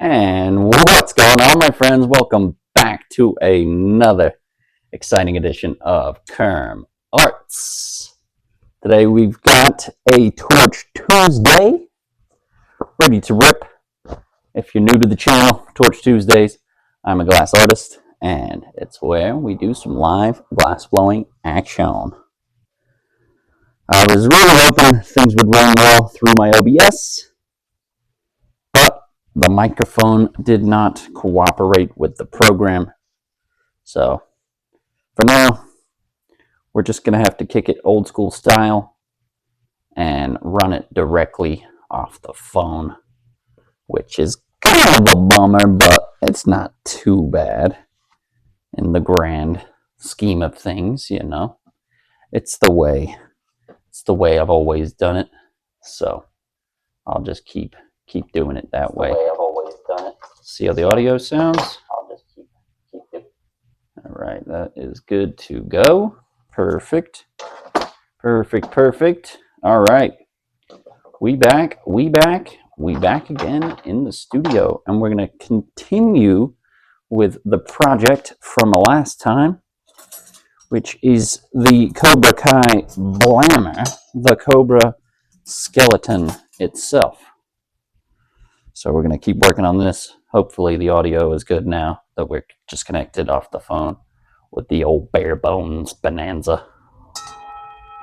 And what's going on, my friends? Welcome back to another exciting edition of Kerm Arts. Today we've got a Torch Tuesday ready to rip. If you're new to the channel, Torch Tuesdays, I'm a glass artist, and it's where we do some live glass blowing action. I was really hoping things would run well through my OBS, but the microphone did not cooperate with the program. So for now, we're just going to have to kick it old school style and run it directly off the phone, which is kind of a bummer, but it's not too bad in the grand scheme of things, you know. It's the way I've always done it. So I'll just keep doing it that way. See how the audio sounds? I'll just keep it. All right, that is good to go. Perfect. All right. We back again in the studio, and we're going to continue with the project from last time, which is the Cobra Kai Blammer, the Cobra skeleton itself. So we're going to keep working on this. Hopefully the audio is good now that we're just connected off the phone with the old bare bones bonanza.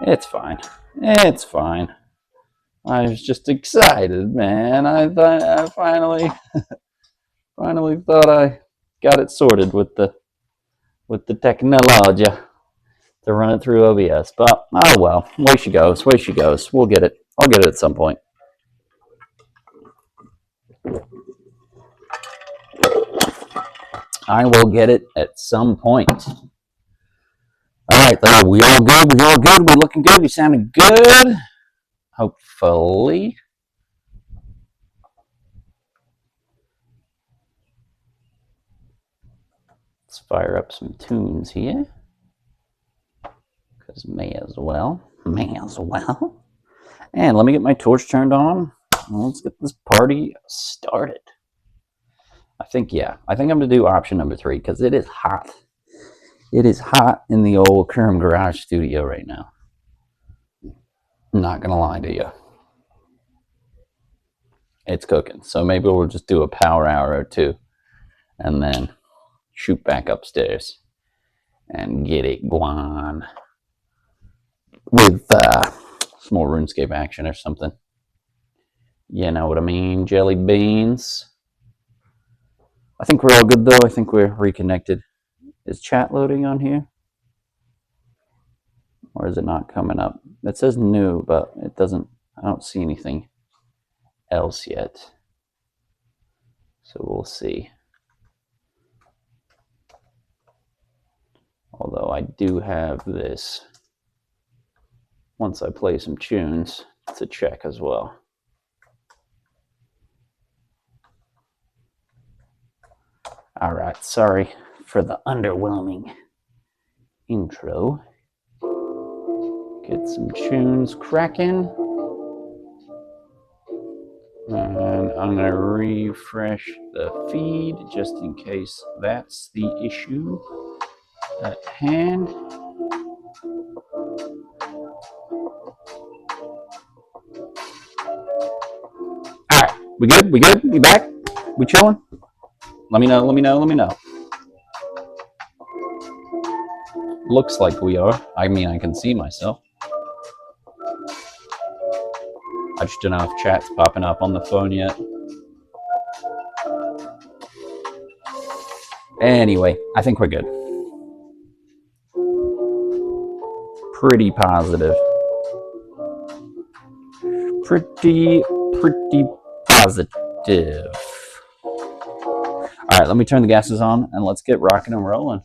It's fine. I was just excited, man. I thought I finally thought I got it sorted with the technology to run it through OBS. But oh well, way she goes. We'll get it. I'll get it at some point. I will get it at some point. All right, though. We all good. We looking good. We sounding good. Hopefully. Let's fire up some tunes here. Because may as well. And let me get my torch turned on. Let's get this party started. I think I'm going to do option number 3 because it is hot. It is hot in the old Kerm Garage studio right now. I'm not going to lie to you. It's cooking. So maybe we'll just do a power hour or 2 and then shoot back upstairs and get it going with some more RuneScape action or something. You know what I mean? Jelly beans. I think we're all good, though. I think we're reconnected. Is chat loading on here? Or is it not coming up? It says new, but it doesn't. I don't see anything else yet. So we'll see. Although I do have this, once I play some tunes, to check as well. All right, sorry for the underwhelming intro. Get some tunes cracking. And I'm going to refresh the feed just in case that's the issue at hand. All right, we good? We back? We chilling? Let me know. Looks like we are. I mean, I can see myself. I just don't know if chat's popping up on the phone yet. Anyway, I think we're good. Pretty positive. Pretty positive. All right, let me turn the gases on and let's get rocking and rolling.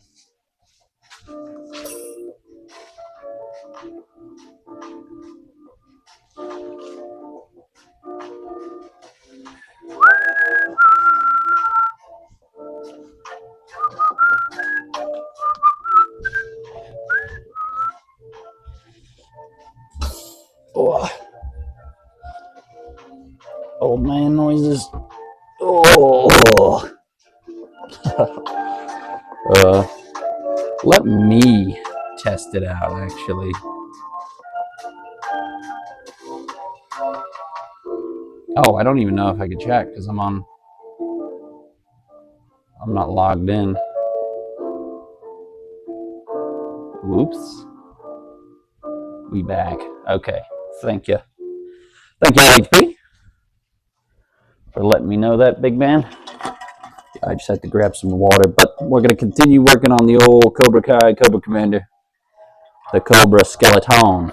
Oh. Old man noises. Oh. Oh. Let me test it out, actually. Oh, I don't even know if I could check because I'm not logged in. Whoops. We back. Okay. Thank you. Thank you, HP, for letting me know that, big man. I just had to grab some water, but we're going to continue working on the old Cobra Kai, Cobra Commander, the Cobra Skeleton.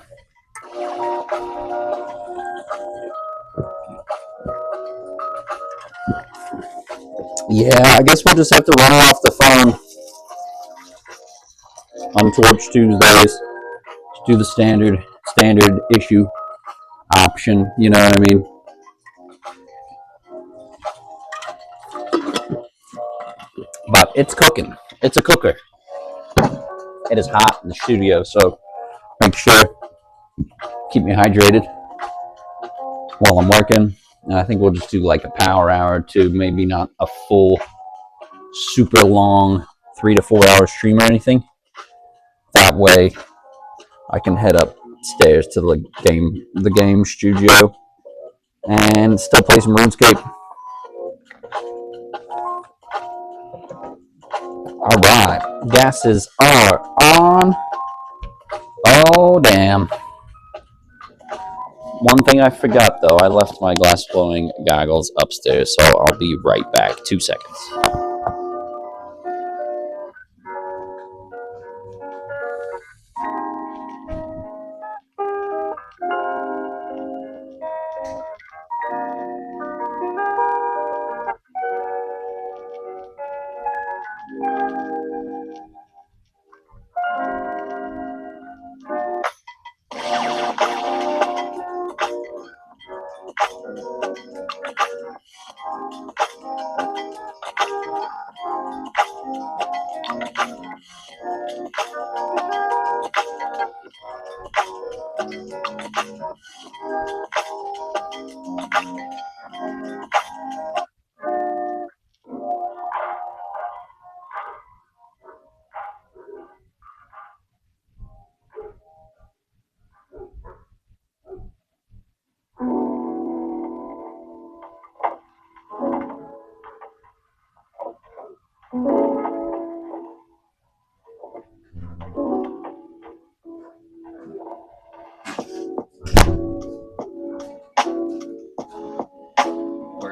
Yeah, I guess we'll just have to run off the phone on Torch Tuesdays. Just do the standard issue option, you know what I mean? But it's cooking. It's a cooker. It is hot in the studio, so make sure keep me hydrated while I'm working. And I think we'll just do like a power hour or two, maybe not a full, super long 3 to 4 hour stream or anything. That way, I can head upstairs to the game studio and still play some RuneScape. All right, gases are on. Oh damn! One thing I forgot though, I left my glass blowing goggles upstairs, so I'll be right back. 2 seconds.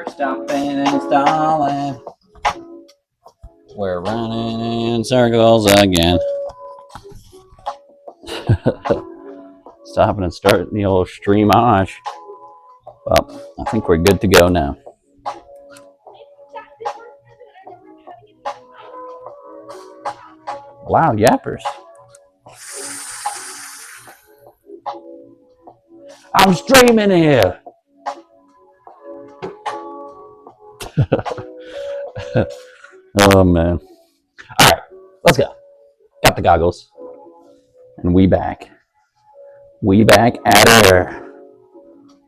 Stopping and stalling. We're running in circles again. Stopping and starting the old streamage. Well, I think we're good to go now. Wow, yappers. I'm streaming here. Oh man. All right, let's go. Got the goggles. And we back. We back at her.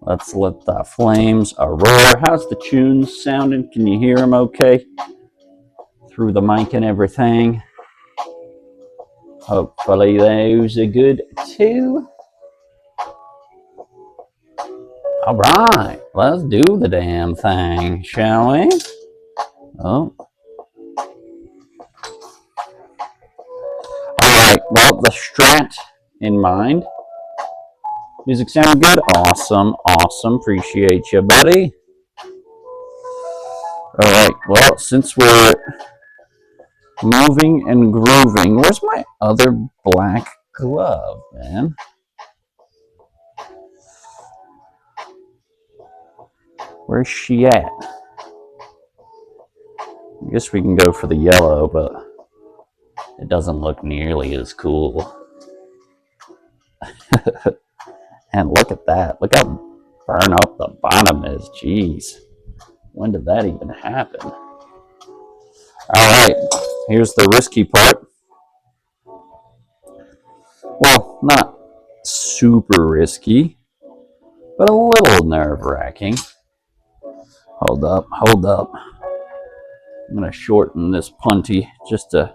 Let's let the flames roar. How's the tunes sounding? Can you hear them okay? Through the mic and everything. Hopefully those are good too. All right, let's do the damn thing, shall we? Oh. Alright, well, the strat in mind. Music sound good? Awesome, awesome. Appreciate you, buddy. Alright, well, since we're moving and grooving, where's my other black glove, man? Where's she at? I guess we can go for the yellow, but it doesn't look nearly as cool. And look at that. Look how burned up the bottom is. Jeez. When did that even happen? Alright. Here's the risky part. Well, not super risky, but a little nerve-wracking. Hold up, hold up. I'm going to shorten this punty just a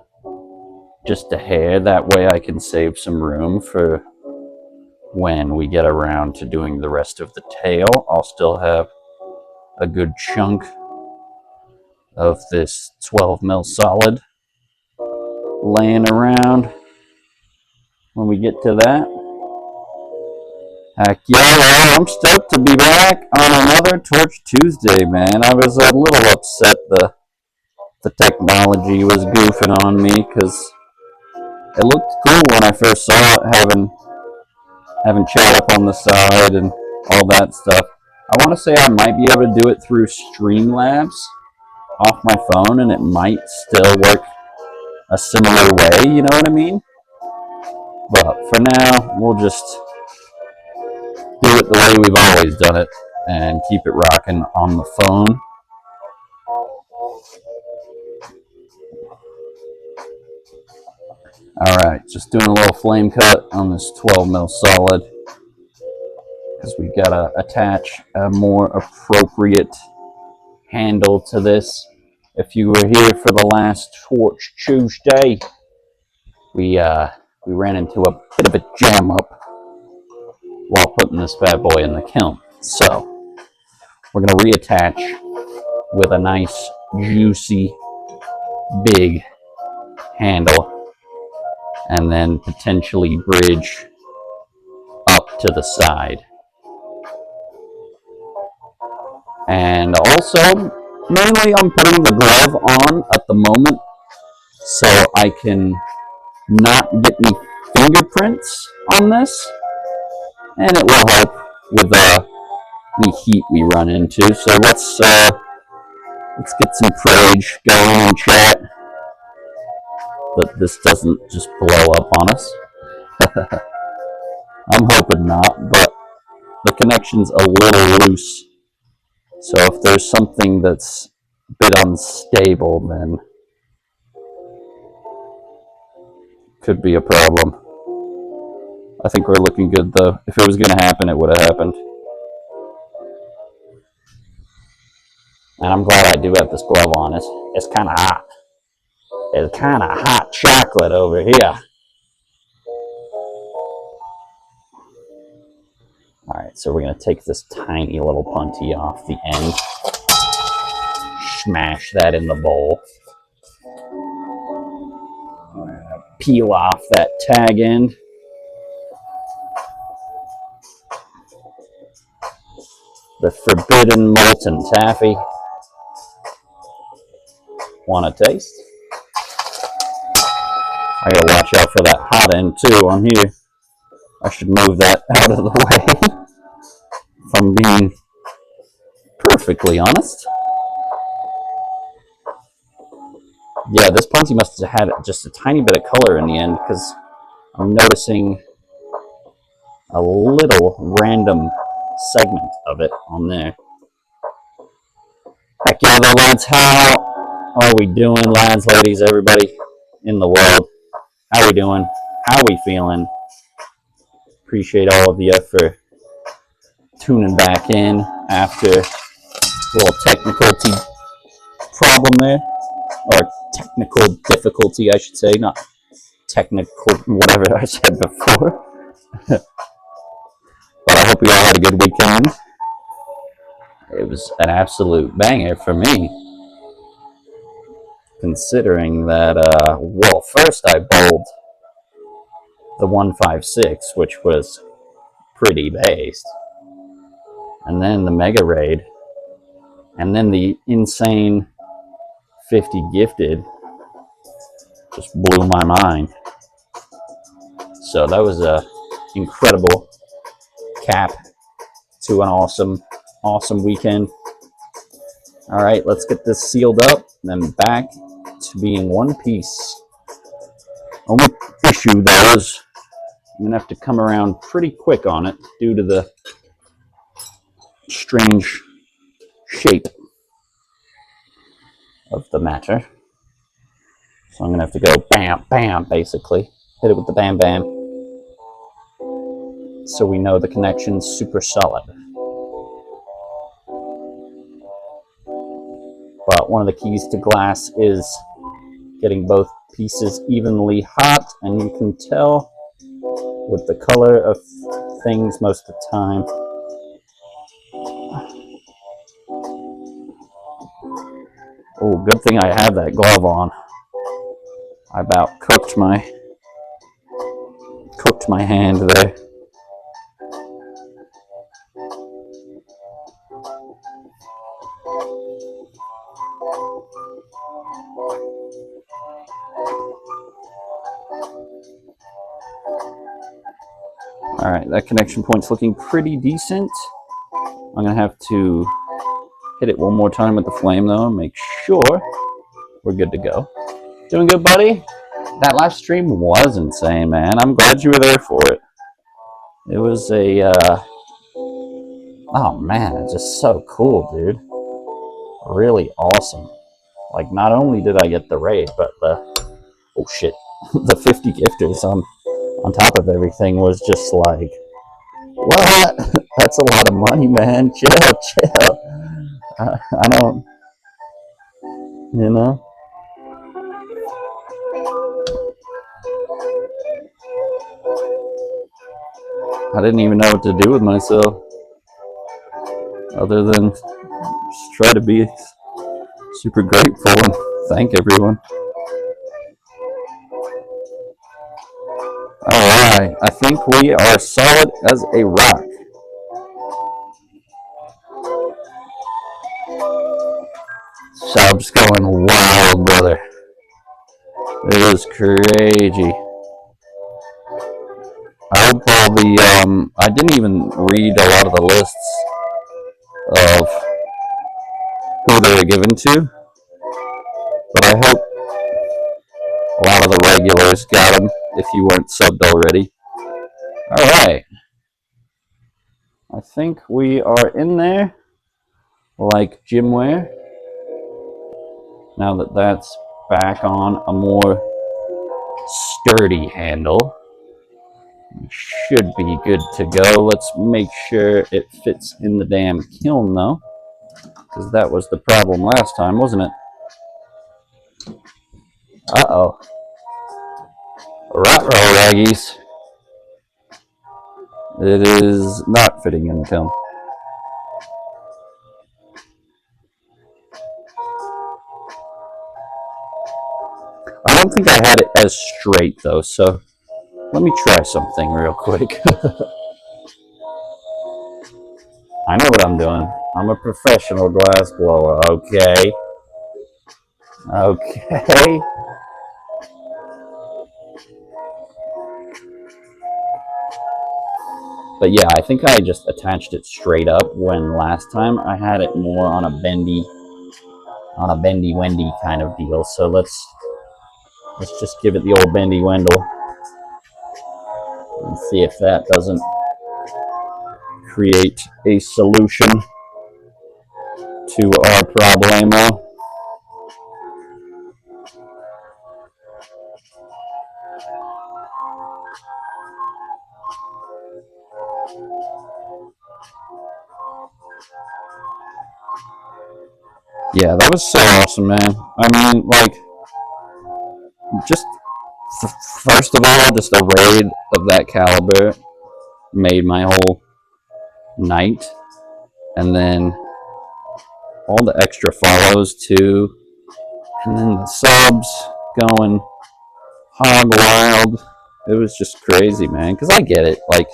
hair. That way I can save some room for when we get around to doing the rest of the tail. I'll still have a good chunk of this 12 mil solid laying around when we get to that. Heck yeah, well, I'm stoked to be back on another Torch Tuesday, man. I was a little upset the technology was goofing on me, because it looked cool when I first saw it, having chat up on the side and all that stuff. I want to say I might be able to do it through Streamlabs off my phone, and it might still work a similar way, you know what I mean? But for now, we'll just do it the way we've always done it and keep it rocking on the phone. Alright, just doing a little flame cut on this 12 mil solid, because we've got to attach a more appropriate handle to this. If you were here for the last Torch Tuesday, we ran into a bit of a jam up while putting this bad boy in the kiln. So we're going to reattach with a nice, juicy, big handle, and then potentially bridge up to the side. And also, mainly I'm putting the glove on at the moment so I can not get any fingerprints on this, and it will help with the heat we run into. So let's get some prage going in chat that this doesn't just blow up on us. I'm hoping not, but the connection's a little loose, so if there's something that's a bit unstable, then could be a problem. I think we're looking good though. If it was going to happen, it would have happened. And I'm glad I do have this glove on. It's kind of hot. It's kind of hot chocolate over here. Alright, so we're going to take this tiny little punty off the end. Smash that in the bowl. Peel off that tag end. The forbidden molten taffy. Want a taste? I gotta watch out for that hot end too on here. I should move that out of the way, if I'm being perfectly honest. Yeah, this Ponzi must have had just a tiny bit of color in the end, because I'm noticing a little random segment of it on there. Heck yeah, though, lads. How are we doing, lads, ladies, everybody in the world? How are we doing? How are we feeling? Appreciate all of you for tuning back in after a little technical problem there, or technical difficulty, I should say, not technical, whatever I said before. But I hope you all had a good weekend. It was an absolute banger for me, considering that, well, first I bowled the 156, which was pretty based, and then the Mega Raid, and then the insane 50 gifted just blew my mind. So that was a incredible cap to an awesome weekend. All right, let's get this sealed up and then back to being one piece. Only issue though is I'm gonna have to come around pretty quick on it due to the strange shape of the matter. So I'm gonna have to go bam, bam, basically. Hit it with the bam, bam. So we know the connection's super solid. But one of the keys to glass is getting both pieces evenly hot, and you can tell with the color of things most of the time. Oh, good thing I have that glove on. I about cooked my hand there. All right, that connection point's looking pretty decent. I'm gonna have to hit it one more time with the flame though, and make sure we're good to go. Doing good, buddy? That live stream was insane, man. I'm glad you were there for it. It was a, oh man, it's just so cool, dude. Really awesome. Like, not only did I get the raid, but the, oh shit, the 50 gifters on top of everything was just like, what? That's a lot of money, man. Chill. I don't, you know? I didn't even know what to do with myself other than just try to be super grateful and thank everyone. Alright, I think we are solid as a rock. Subs going wild, brother. It is crazy. I hope all the, I didn't even read a lot of the lists of who they were given to, but I hope a lot of the regulars got them if you weren't subbed already. Alright. I think we are in there like gymwear. Now that that's back on a more sturdy handle, we should be good to go. Let's make sure it fits in the damn kiln though, because that was the problem last time, wasn't it? Uh-oh. Ruh-roh, raggies. It is not fitting in the kiln. I don't think I had it as straight though, so let me try something real quick. I know what I'm doing. I'm a professional glass blower, okay? Okay. But yeah, I think I just attached it straight up when last time I had it more on a bendy wendy kind of deal. So let's just give it the old bendy wendell and see if that doesn't create a solution to our problemo. Yeah, that was so awesome, man. I mean, like, just first of all, just a raid of that caliber made my whole night, and then all the extra follows too, and then the subs going hog wild. It was just crazy, man, because I get it. Like,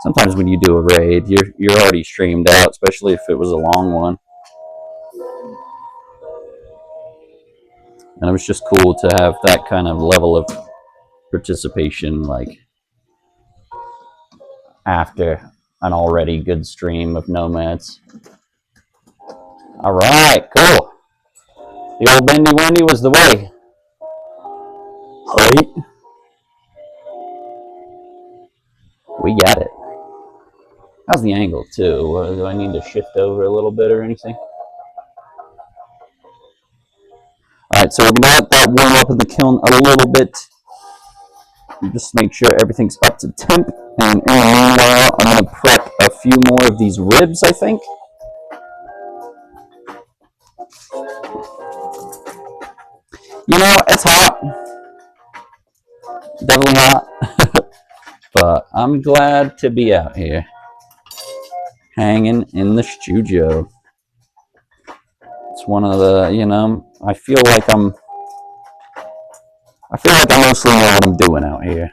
sometimes when you do a raid, you're already streamed out, especially if it was a long one. And it was just cool to have that kind of level of participation, like, after an already good stream of nomads. Alright, cool. The old bendy wendy was the way. Right? We got it. How's the angle, too? Do I need to shift over a little bit or anything? Alright, so we're going to let that warm up in the kiln a little bit. Just make sure everything's up to temp. And in the meanwhile, I'm going to prep a few more of these ribs, I think. You know, it's hot. Definitely hot. But I'm glad to be out here. Hanging in the studio. It's one of the, I feel like I mostly know what I'm doing out here.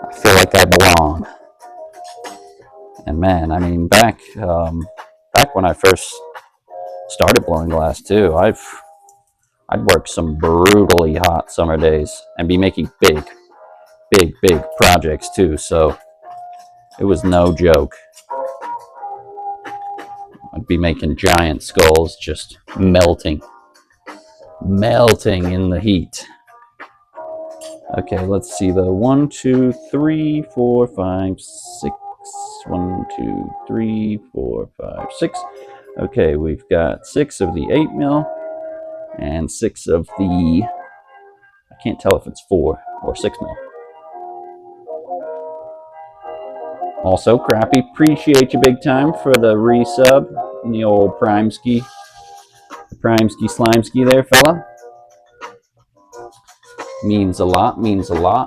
I feel like I belong. And man, I mean, back when I first started blowing glass too, I'd work some brutally hot summer days and be making big projects too. So it was no joke. I'd be making giant skulls just melting in the heat. Okay, let's see the 1, 2, 3, 4, 5, 6. 1, 2, 3, 4, 5, 6. Okay, we've got 6 of the 8 mil and 6 of the, I can't tell if it's 4 or 6 mil. Also, Crappy, appreciate you big time for the resub in the old Primeski Slimeski there, fella. Means a lot.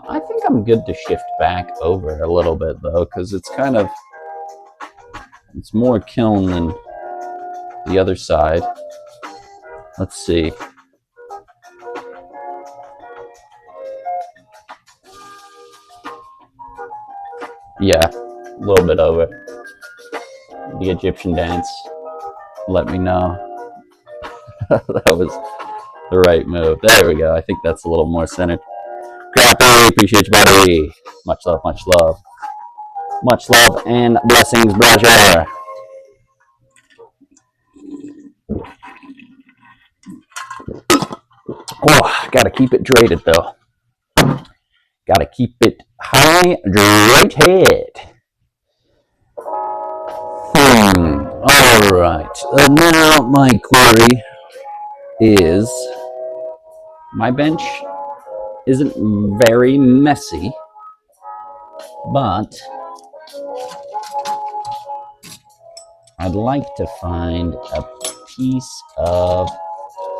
I think I'm good to shift back over a little bit though, because it's more kiln than the other side. Let's see. Yeah, a little bit over. The Egyptian dance. Let me know. That was the right move. There we go. I think that's a little more centered. Crappy, appreciate you, buddy. Much love, much love. Much love and blessings, brother. Oh, gotta keep it hydrated though. Gotta keep it hydrated. Alright. Now my query is, my bench isn't very messy, but I'd like to find a piece of,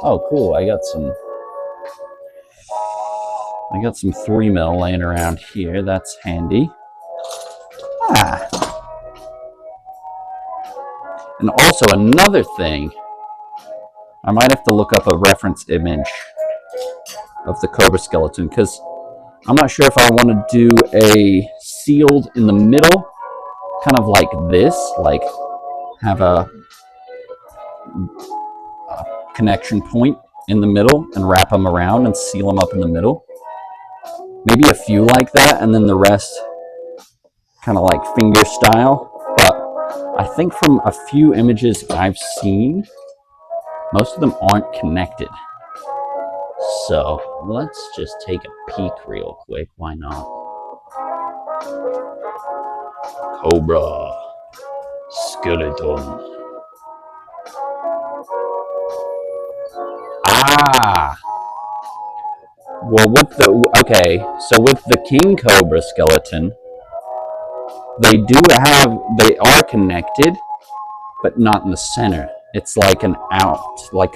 oh cool, I got some 3 mil laying around here. That's handy. And also another thing, I might have to look up a reference image of the cobra skeleton, because I'm not sure if I want to do a sealed in the middle, kind of like this, like have a connection point in the middle and wrap them around and seal them up in the middle. Maybe a few like that, and then the rest kind of like finger style. But I think from a few images I've seen, most of them aren't connected. So let's just take a peek real quick. Why not? Cobra skeleton. Well, with the king cobra skeleton, they are connected, but not in the center. It's like an like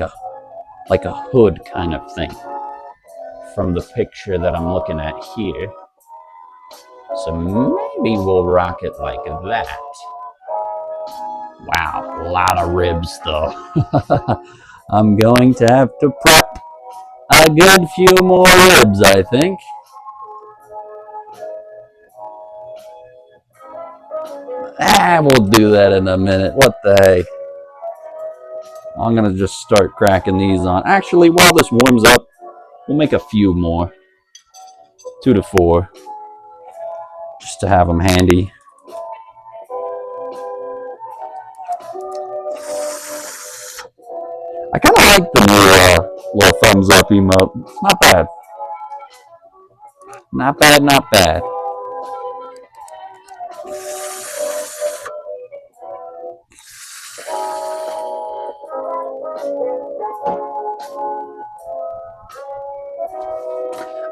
a hood kind of thing from the picture that I'm looking at here. So maybe we'll rock it like that. Wow, a lot of ribs though. I'm going to have to prep a good few more ribs, I think. We'll do that in a minute. What the heck? I'm going to just start cracking these on. Actually, while this warms up, we'll make a few more. 2 to 4. Just to have them handy. I kind of like the new little thumbs up emote. Not bad. Not bad, not bad.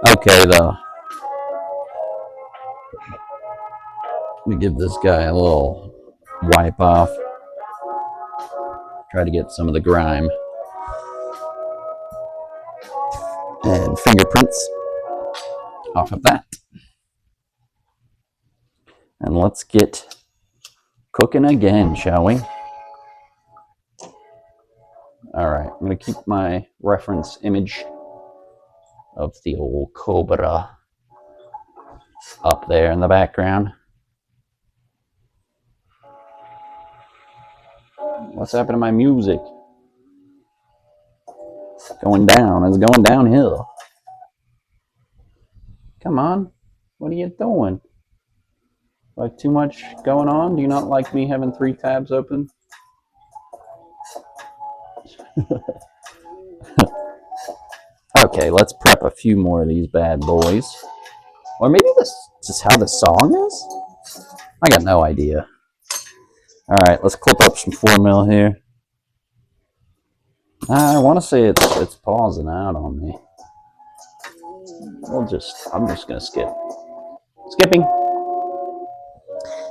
Okay, though. Let me give this guy a little wipe off. Try to get some of the grime and fingerprints off of that. And let's get cooking again, shall we? Alright, I'm going to keep my reference image of the old Cobra up there in the background. What's happened to my music? It's going down. It's going downhill. Come on. What are you doing? Like too much going on? Do you not like me having 3 tabs open? Okay, let's prep a few more of these bad boys. Or maybe this is how the song is? I got no idea. Alright, let's clip up some 4mm here. I want to say it's pausing out on me. I'm just going to skip. Skipping.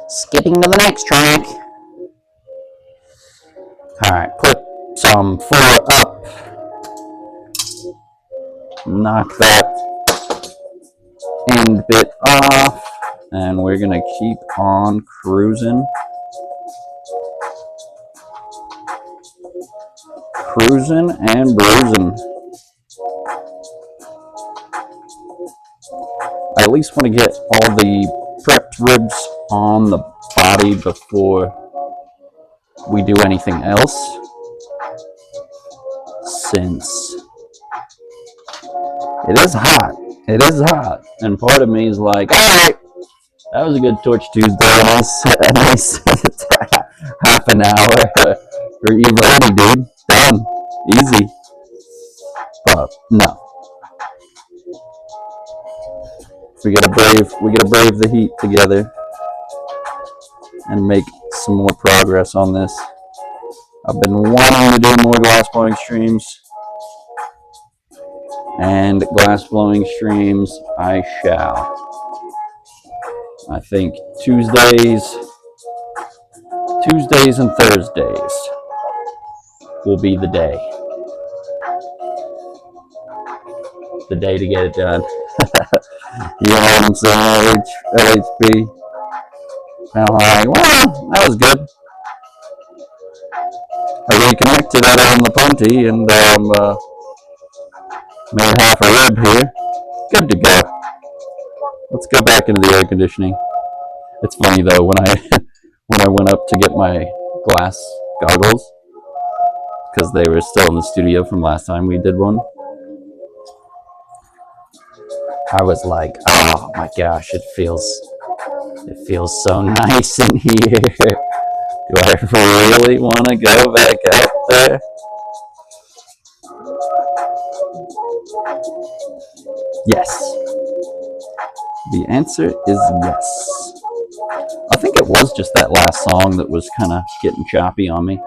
Skipping to the next track. Alright, put some 4 up. Knock that end bit off. And we're going to keep on cruising. Cruising and bruising. I at least want to get all the prepped ribs on the body before we do anything else, since it is hot. It is hot, and part of me is like, all right, that was a good Torch Tuesday. A nice half an hour for you ready, dude. Done, easy. But no, we gotta brave the heat together and make some more progress on this. I've been wanting to do more glass blowing streams, and glass blowing streams I shall. I think Tuesdays and Thursdays will be the day to get it done. You know what I'm saying, LHB? And I'm like, well, that was good. I reconnected that on the punty, and made half a rib here. Good to go. Let's go back into the air conditioning. It's funny though, when I went up to get my glass goggles, because they were still in the studio from last time we did one, I was like, oh my gosh, it feels so nice in here. Do I really want to go back out there? Yes. The answer is yes. I think it was just that last song that was kind of getting choppy on me.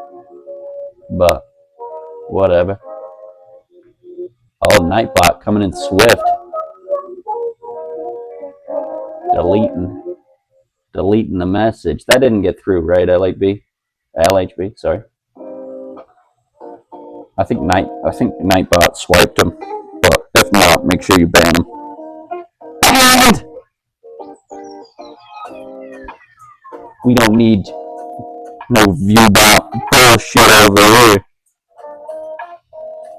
But whatever. Oh, Nightbot coming in swift. Deleting the message. That didn't get through, right, LHB, sorry. I think Nightbot swiped him. But if not, make sure you ban him. And we don't need no viewbot bullshit over here.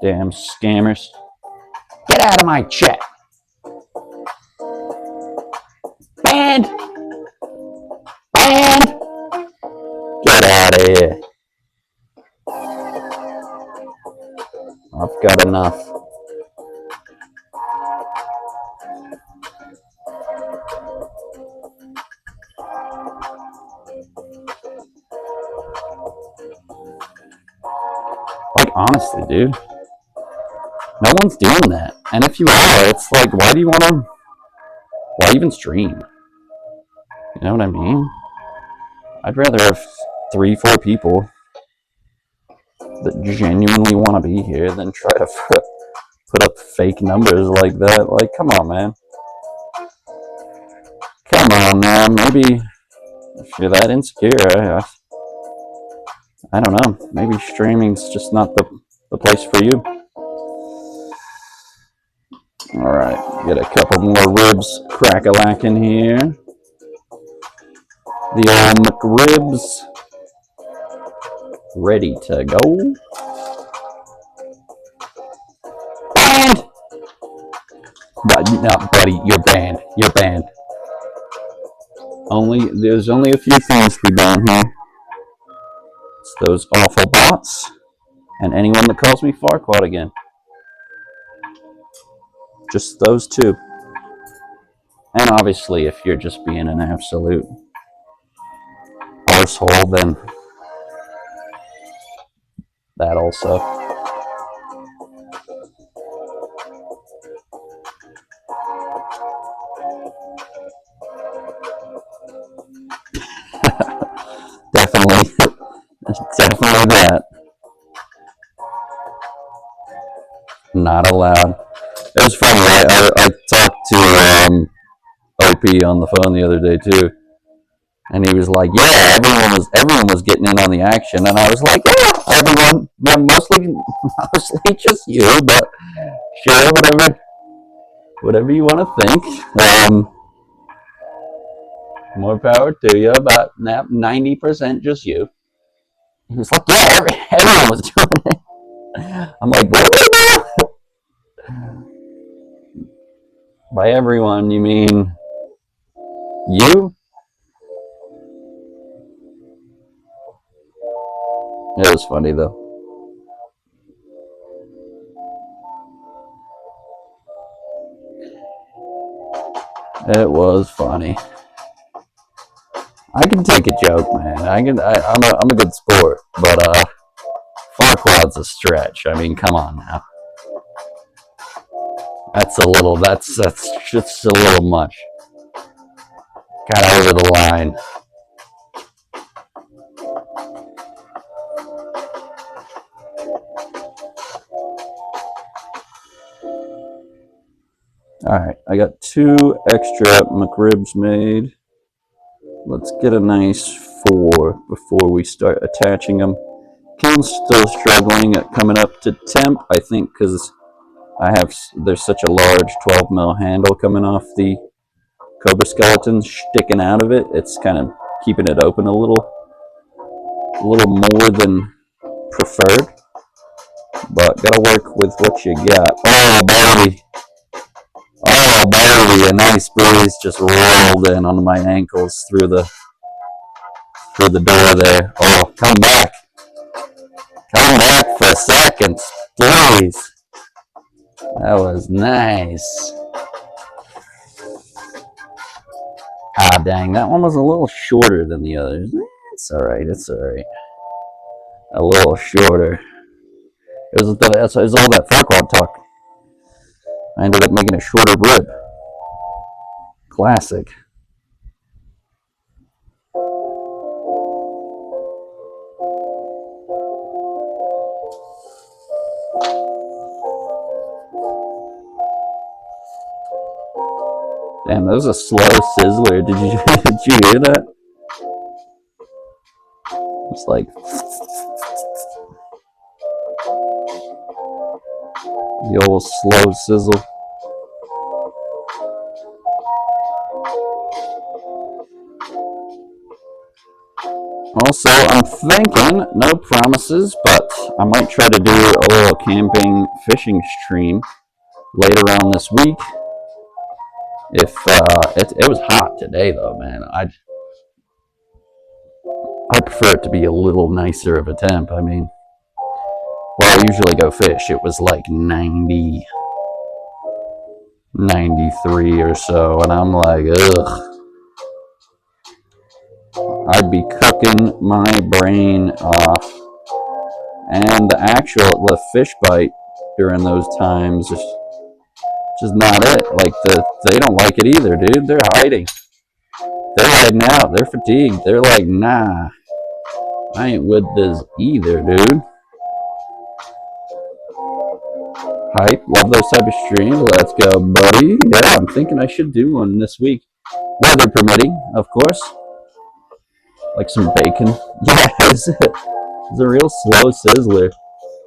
Damn scammers. Get out of my chat. Banned. Get out of here. I've got enough. Like, honestly, dude, no one's doing that. And if you are, it's like, why even stream? You know what I mean? I'd rather have 3-4 people that genuinely want to be here than try to put up fake numbers like that. Like, come on, man. Come on, man. Maybe if you're that insecure, I don't know. Maybe streaming's just not the place for you. All right, get a couple more ribs crack-a-lacking here. The old McRibs ready to go. Banned! No, buddy, you're banned. You're banned. There's only a few things we ban here. It's those awful bots and anyone that calls me Farquaad again. Just those two. And obviously, if you're just being an absolute arsehole, then that also. Definitely that. Not allowed. It was funny. I talked to OP on the phone the other day too, and he was like, "Yeah, everyone was getting in on the action," and I was like, "Yeah, everyone, yeah, mostly just you, but sure, whatever you want to think. More power to you. About 90% just you." He was like, "Yeah, everyone was doing it." I'm like, "What?" By everyone, you mean you? It was funny though. It was funny. I can take a joke, man. I'm a good sport, but Farquaad's a stretch. I mean, come on now. That's just a little much. Kind of over the line. Alright, I got 2 extra McRibs made. Let's get a nice 4 before we start attaching them. Kiln's still struggling at coming up to temp, I think, because there's such a large 12 mil handle coming off the Cobra skeleton sticking out of it. It's kind of keeping it open a little more than preferred. But gotta work with what you got. Oh, baby. Oh, baby, a nice breeze just rolled in on my ankles through the door there. Oh, come back. Come back for a second, please. That was nice. Ah, dang, that one was a little shorter than the others. It's alright, A little shorter. It was all that Farquaad talk. I ended up making a shorter rib. Classic. Damn, that was a slow sizzler. Did you hear that? It's like the old slow sizzle. Also, I'm thinking, no promises, but I might try to do a little camping fishing stream later on this week. If it was hot today though, man. I prefer it to be a little nicer of a temp. I mean, well, I usually go fish. It was like 90, 93 or so, and I'm like, ugh. I'd be cooking my brain off. And the fish bite during those times is just not it. Like they don't like it either, dude. They're hiding. They're hiding out. They're fatigued. They're like, nah, I ain't with this either, dude. Hype. Love those type of streams. Let's go, buddy. Yeah, I'm thinking I should do one this week. Weather permitting, of course. Like some bacon. Yes. It's a real slow sizzler.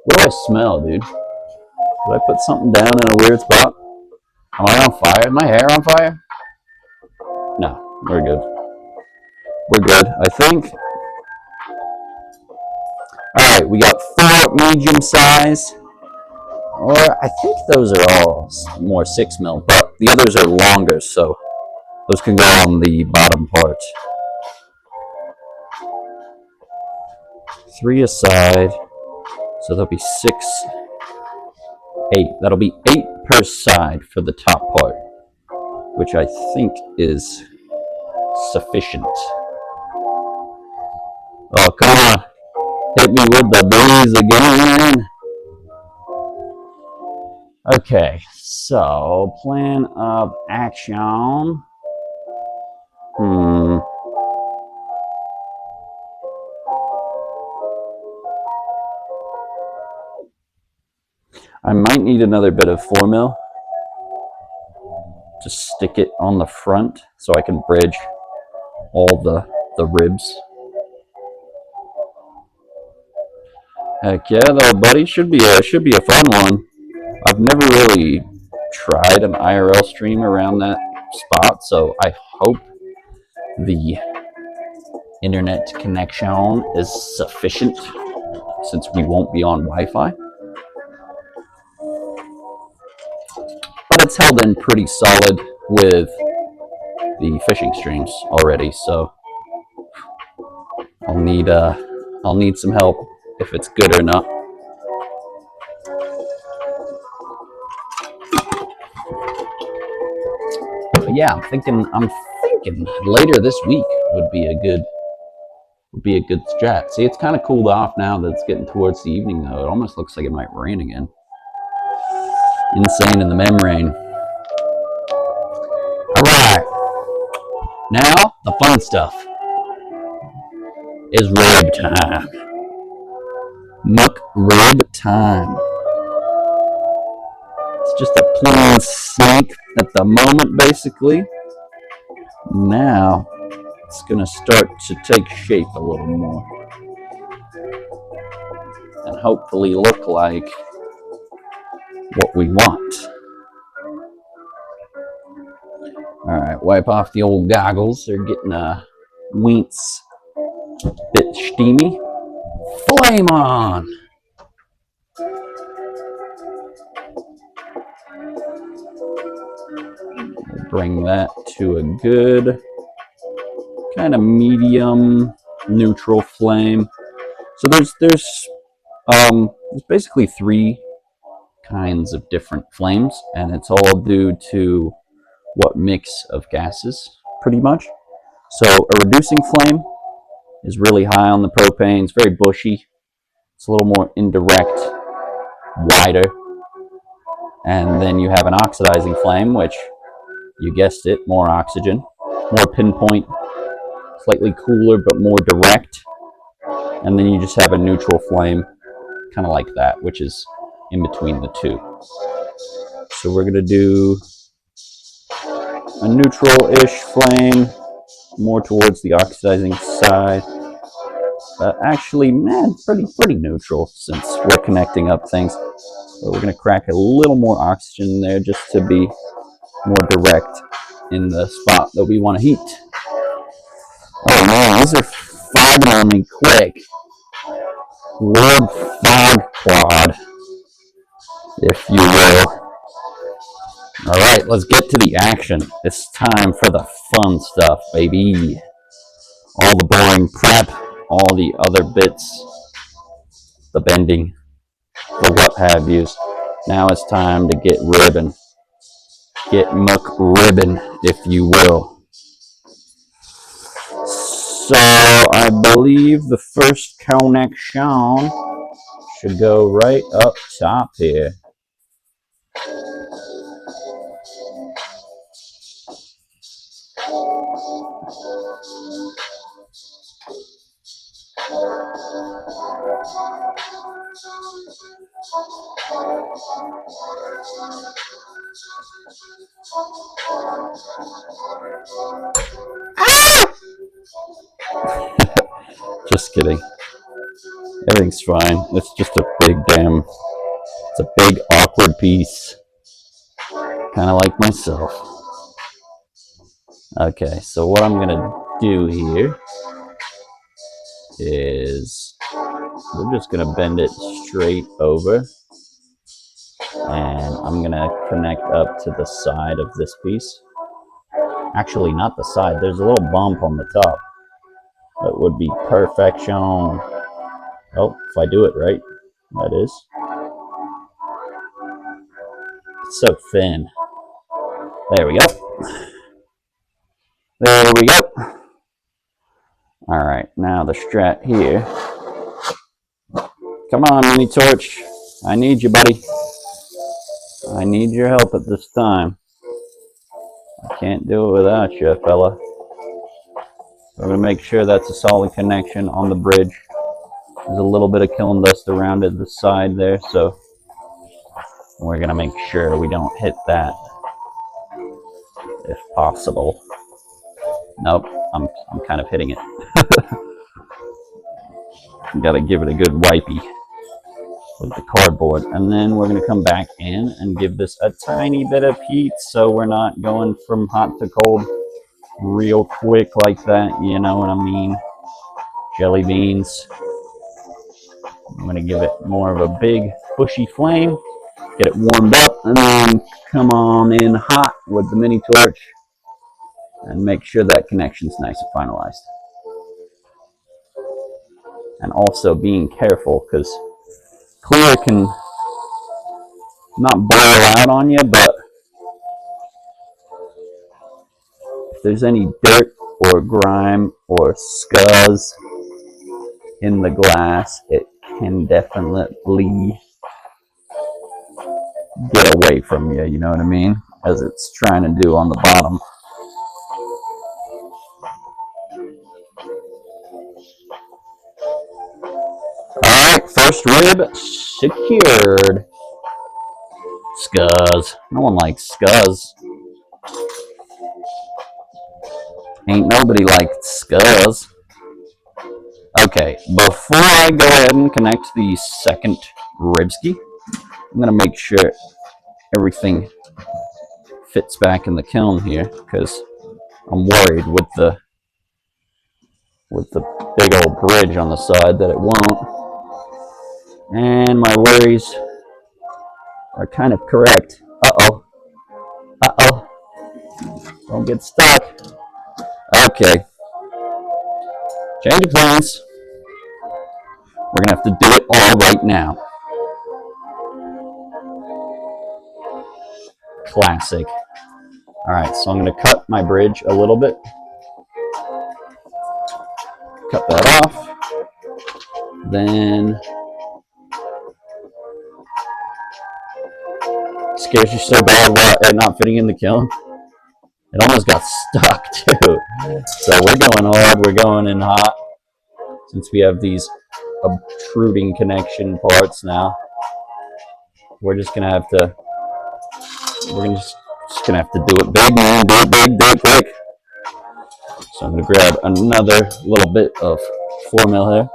What do I smell, dude? Did I put something down in a weird spot? Am I on fire? Is my hair on fire? No, we're good. We're good, I think. Alright, we got 4 medium size. Or I think those are all more 6 mil, but the others are longer, so those can go on the bottom part. 3 aside, so there'll be 6, 8. That'll be 8 per side for the top part, which I think is sufficient. Oh, come on. Hit me with the breeze again. Okay, so plan of action. I might need another bit of 4 mil. Just stick it on the front so I can bridge all the ribs. Heck yeah, though, buddy. Should be a fun one. I've never really tried an IRL stream around that spot, so I hope the internet connection is sufficient since we won't be on Wi-Fi. But it's held in pretty solid with the fishing streams already, so I'll need some help if it's good or not. But yeah, I'm thinking later this week would be a good strat. See, it's kind of cooled off now that it's getting towards the evening, though. It almost looks like it might rain again. Insane in the membrane. All right, now the fun stuff is rib time. Muck rib time. It's just a plain snake at the moment, basically. Now it's gonna start to take shape a little more and hopefully look like what we want. Alright, wipe off the old goggles. They're getting winks a bit steamy. Flame on! Bring that to a good kind of medium neutral flame. So there's basically 3 kinds of different flames, and it's all due to what mix of gases, pretty much. So a reducing flame is really high on the propane. It's very bushy. It's a little more indirect, wider. And then you have an oxidizing flame, which, you guessed it, more oxygen, more pinpoint, slightly cooler but more direct. And then you just have a neutral flame, kind of like that, which is in between the 2. So we're going to do a neutral-ish flame, more towards the oxidizing side. Actually, man, pretty neutral since we're connecting up things. So we're going to crack a little more oxygen in there just to be more direct in the spot that we want to heat. Oh man, these are fogging on me quick. Lord Fog Quad, if you will. Alright, let's get to the action. It's time for the fun stuff, baby. All the boring prep, all the other bits, the bending, the what have yous. Now it's time to get ribbon. Get muck ribbon, if you will. So I believe the first connection should go right up top here. Just kidding. Everything's fine. It's just a it's a big awkward piece. Kind of like myself. Okay, so what I'm gonna do here is we're just gonna bend it straight over, and I'm gonna connect up to the side of this piece. Actually, not the side. There's a little bump on the top. That would be perfection. Oh, if I do it right, that is. It's so thin. There we go. There we go. All right, now the strat here. Come on, mini torch. I need you, buddy. I need your help at this time. I can't do it without you, fella. I'm going to make sure that's a solid connection on the bridge. There's a little bit of kiln dust around it, the side there, so we're going to make sure we don't hit that if possible. Nope, I'm kind of hitting it. Got to give it a good wipey with the cardboard, and then we're going to come back in and give this a tiny bit of heat so we're not going from hot to cold real quick like that, you know what I mean? Jelly beans. I'm going to give it more of a big bushy flame, get it warmed up, and then come on in hot with the mini torch and make sure that connection's nice and finalized. And also being careful, because clear can not boil out on you, but if there's any dirt or grime or scuzz in the glass, it can definitely get away from you, you know what I mean? As it's trying to do on the bottom. Alright, first rib secured. Scuzz. No one likes scuzz. Ain't nobody likes scuzz. Okay, before I go ahead and connect the second ribski, I'm going to make sure everything fits back in the kiln here, because I'm worried with the big old bridge on the side that it won't. And my worries are kind of correct. Uh-oh. Uh-oh. Don't get stuck. Okay. Change of plans. We're going to have to do it all right now. Classic. Alright, so I'm going to cut my bridge a little bit. Cut that off. Then scares you so bad while it not fitting in the kiln. It almost got stuck too. So we're going hard, we're going in hot. Since we have these obtruding connection parts now, we're just gonna have to do it big, man. Do it big, do it quick. So I'm gonna grab another little bit of 4mm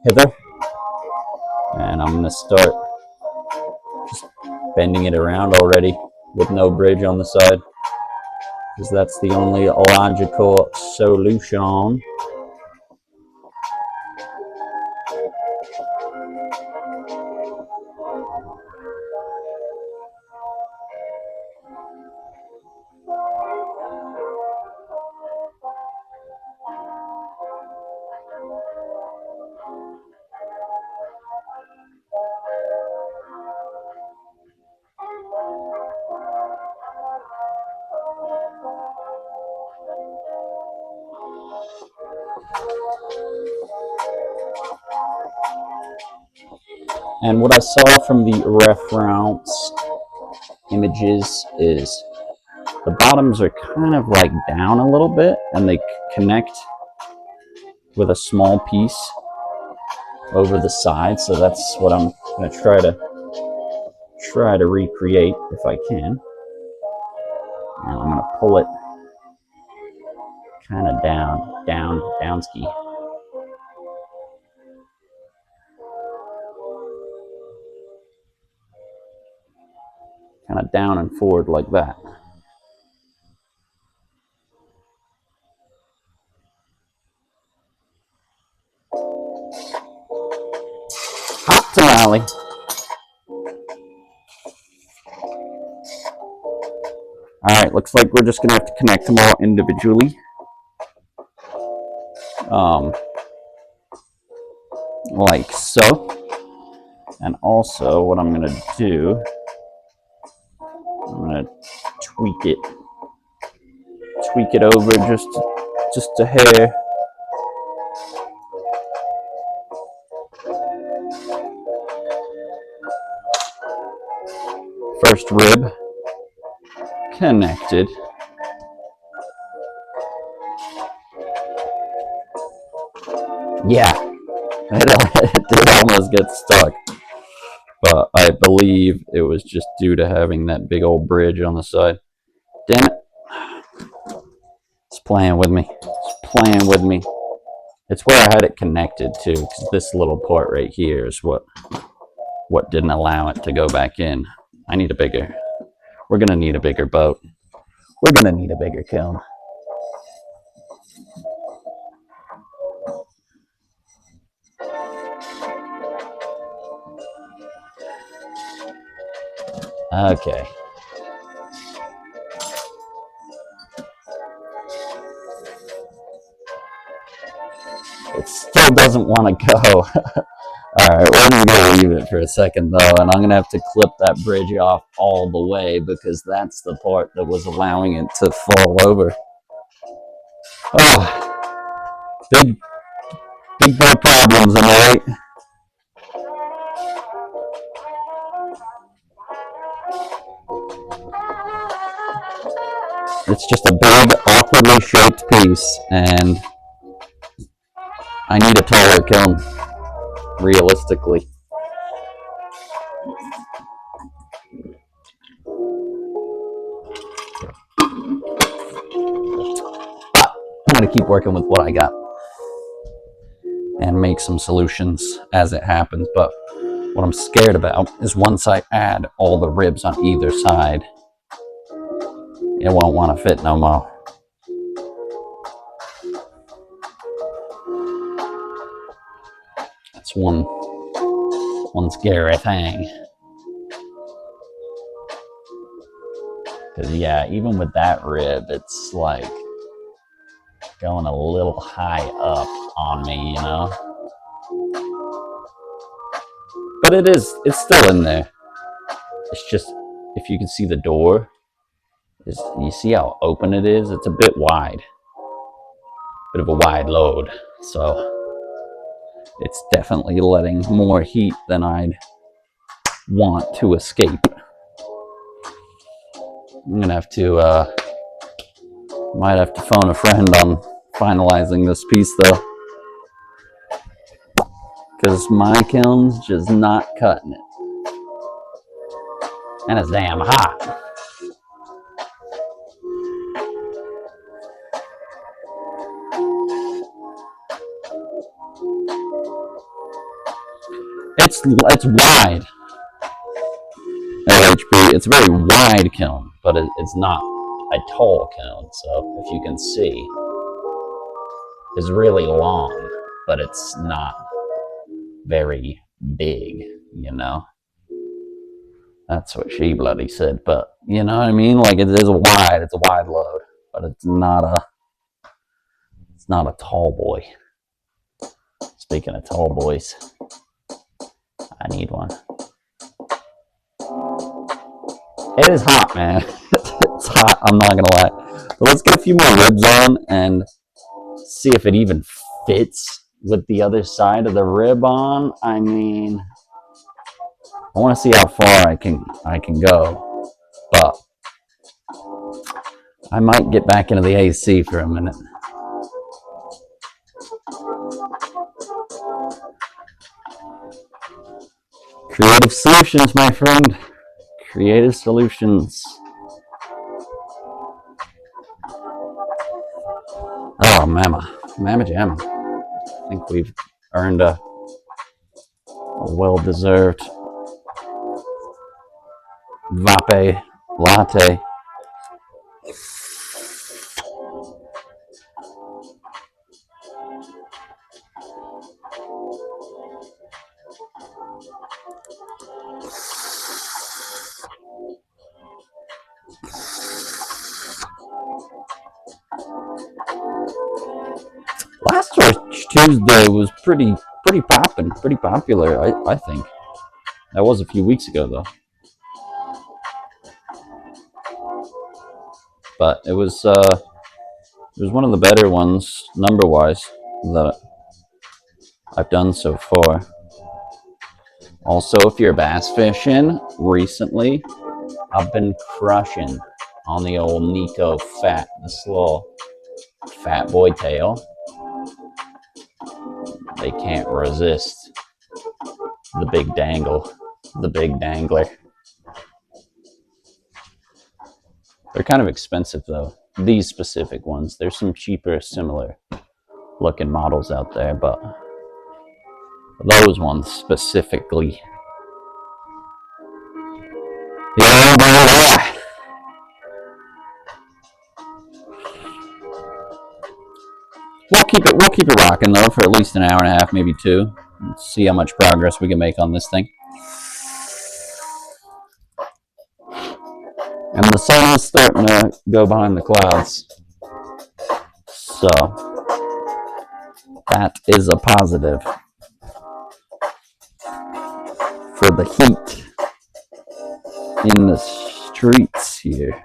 hither, and I'm gonna start just bending it around already with no bridge on the side, because that's the only logical solution. And what I saw from the reference images is the bottoms are kind of like down a little bit, and they connect with a small piece over the side. So that's what I'm going to try to recreate if I can. And I'm going to pull it kind of down ski. kind of down and forward like that. Hot tamale. Alright, looks like we're just going to have to connect them all individually. Like so. And also, what I'm going to do, I'm going to tweak it over just a hair. First rib connected. Yeah, it did almost get stuck, but I believe it was just due to having that big old bridge on the side. Damn it. It's playing with me. It's playing with me. It's where I had it connected to, because this little part right here is what didn't allow it to go back in. I need a bigger, we're going to need a bigger boat. We're going to need a bigger kiln. Okay. It still doesn't want to go. Alright, we're going to leave it for a second though, and I'm going to have to clip that bridge off all the way because that's the part that was allowing it to fall over. Oh, big boy problems, am I right? It's just a big, awkwardly shaped piece, and I need a taller kiln, realistically. But I'm going to keep working with what I got and make some solutions as it happens. But what I'm scared about is once I add all the ribs on either side, it won't want to fit no more. That's one scary thing. Because yeah, even with that rib, it's like going a little high up on me, you know? But it's still in there. It's just, if you can see the door, you see how open it is? It's a bit wide. Bit of a wide load. So it's definitely letting more heat than I'd want to escape. I'm gonna have to, might have to phone a friend on finalizing this piece though. Because my kiln's just not cutting it. And it's damn hot. It's wide. LHB, it's a very wide kiln, but it's not a tall kiln. So if you can see, it's really long, but it's not very big, you know. That's what she bloody said, but you know what I mean? Like it's a wide load, but it's not a tall boy. Speaking of tall boys, I need one. It is hot, man. It's hot, I'm not gonna lie. But let's get a few more ribs on and see if it even fits with the other side of the rib on. I mean, I want to see how far I can go, but I might get back into the AC for a minute. Creative solutions, my friend. Creative solutions. Oh, mama jamma. I think we've earned a well-deserved vape latte. Last Tuesday was pretty poppin', pretty popular. I think that was a few weeks ago though, but it was one of the better ones number wise that I've done so far. Also, if you're bass fishing recently, I've been crushing on the old Nico Fat, this little fat boy tail. They can't resist the big dangle, the big dangler. They're kind of expensive though, these specific ones. There's some cheaper, similar looking models out there, but those ones specifically. Yeah. We'll keep it rocking though for at least an hour and a half, maybe two. Let's see how much progress we can make on this thing. And the sun is starting to go behind the clouds, so that is a positive for the heat in the streets here.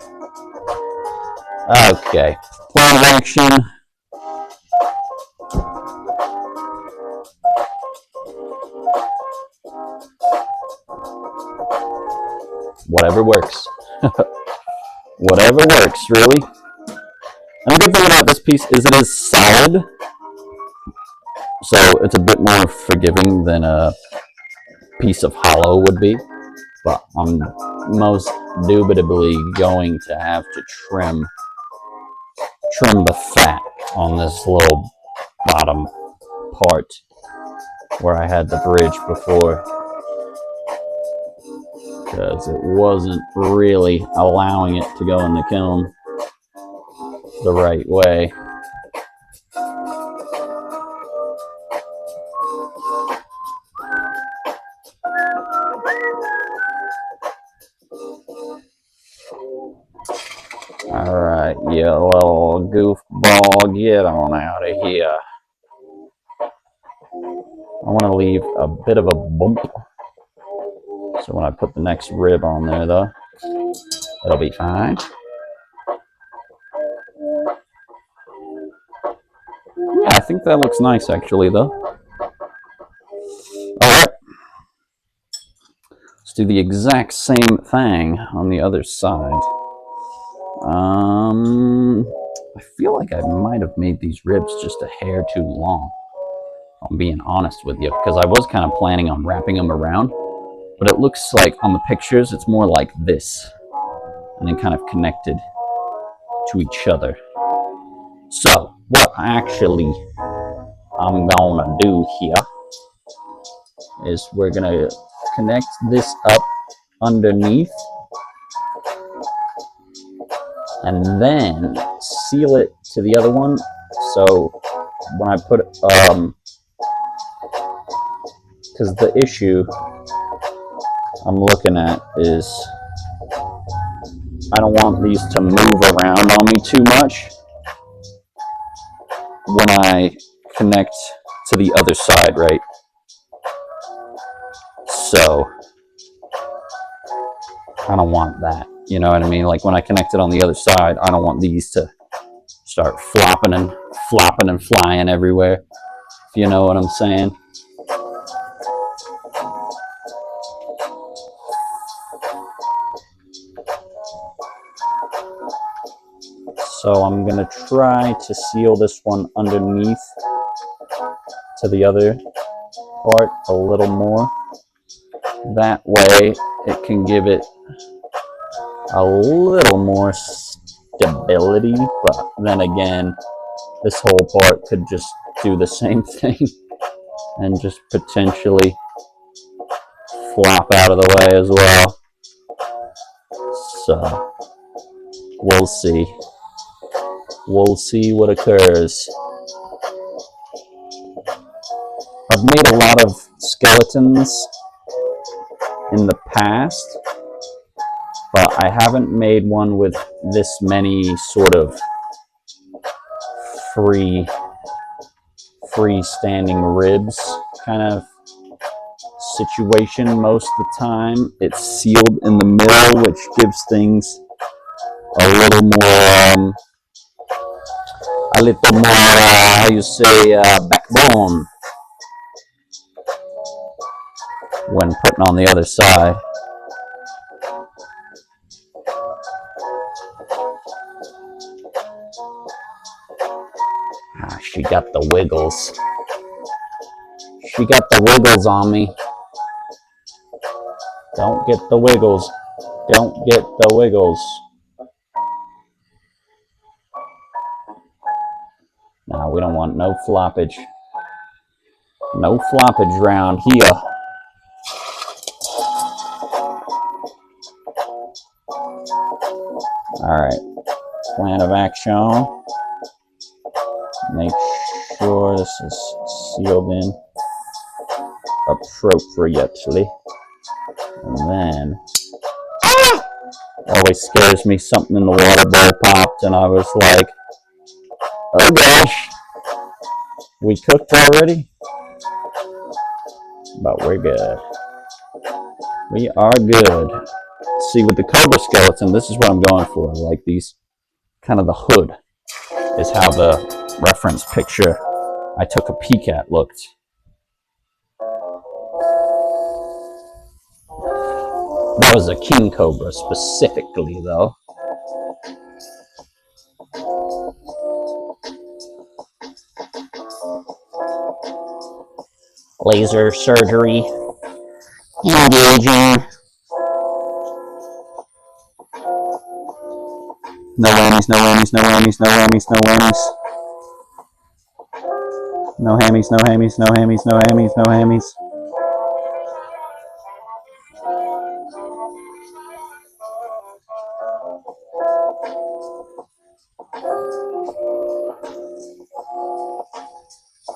Okay, plan of action. Whatever works. Whatever works, really. And the good thing about this piece is it is solid, so it's a bit more forgiving than a piece of hollow would be. But I'm most indubitably going to have to trim the fat on this little bottom part where I had the bridge before, because it wasn't really allowing it to go in the kiln the right way. Alright, you little goofball, get on out of here. I want to leave a bit of a bump, so when I put the next rib on there though, it'll be fine. Yeah, I think that looks nice actually though. Alright. Let's do the exact same thing on the other side. I feel like I might have made these ribs just a hair too long. I'm being honest with you, because I was kind of planning on wrapping them around, but it looks like on the pictures it's more like this, and then kind of connected to each other. So what actually I'm gonna do here is we're gonna connect this up underneath and then seal it to the other one. So when I put because the issue I'm looking at is I don't want these to move around on me too much when I connect to the other side, right? So I don't want that, you know what I mean? Like when I connect it on the other side, I don't want these to start flopping and flying everywhere, if you know what I'm saying. So I'm going to try to seal this one underneath to the other part a little more. That way it can give it a little more stability, but then again, this whole part could just do the same thing and just potentially flop out of the way as well. So we'll see. We'll see what occurs. I've made a lot of skeletons in the past, but I haven't made one with this many sort of freestanding ribs kind of situation. Most of the time it's sealed in the middle, which gives things a little more how you say, backbone when putting on the other side. She got the wiggles. She got the wiggles on me. Don't get the wiggles. Don't get the wiggles. Nah, we don't want no floppage. No floppage round here. Alright. Plan of action. Make sure this is sealed in appropriately. And then, always scares me, something in the water bowl popped and I was like, oh gosh, we cooked already? But we're good. We are good. See, with the cobra skeleton, this is what I'm going for. Like these, kind of the hood is how the reference picture I took a peek at looked. That was a king cobra specifically, though. Laser surgery. Engaging. No whammies, no whammies, no whammies, no whammies, no whammies. No hammies, no hammies, no hammies, no hammies, no hammies.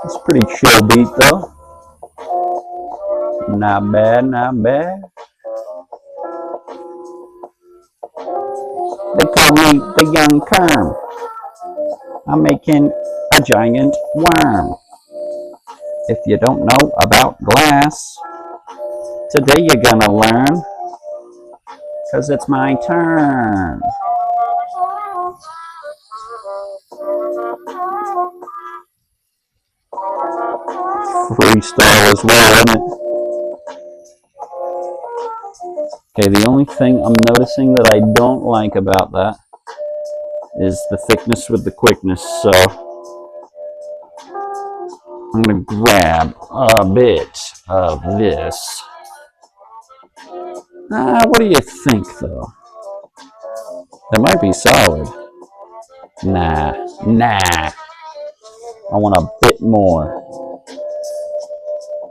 It's a pretty chill beat though. Not bad, not bad. They call me the young Kerm. I'm making a giant worm. If you don't know about glass, today you're gonna learn, 'cause it's my turn. Freestyle as well, isn't it? Okay, the only thing I'm noticing that I don't like about that is the thickness with the quickness, so I'm going to grab a bit of this. What do you think, though? That might be solid. Nah. I want a bit more,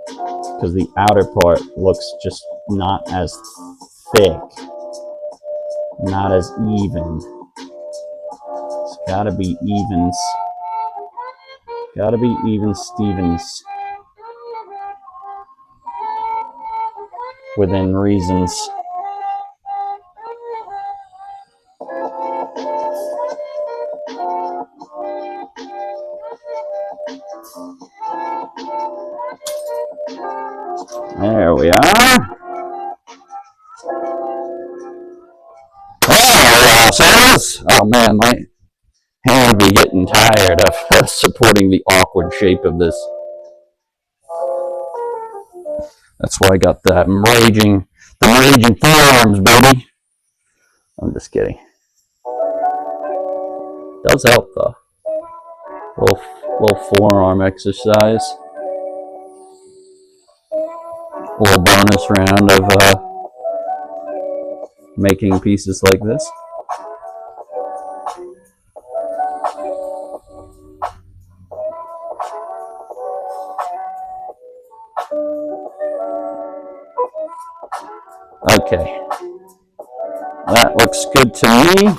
because the outer part looks just not as thick, not as even. It's gotta be evens. Gotta be even Stevens. Within reasons. There we are. Oh man, my hand be getting tired of supporting the awkward shape of this. That's why I got the raging forearms, baby. I'm just kidding. Does help though. Little forearm exercise. Little bonus round of making pieces like this. Okay. That looks good to me.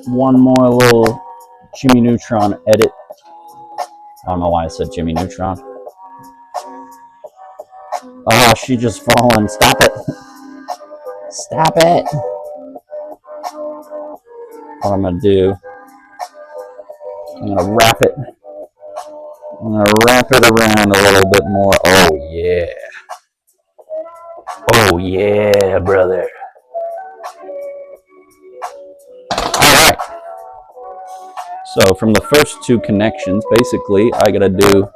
One more little Jimmy Neutron edit. I don't know why I said Jimmy Neutron. Oh, she just fallen. Stop it. Stop it. What I'm going to do, I'm going to wrap it. I'm going to wrap it around a little bit more. Oh, yeah. Oh, yeah, brother. All right. So from the first two connections, basically, I got to do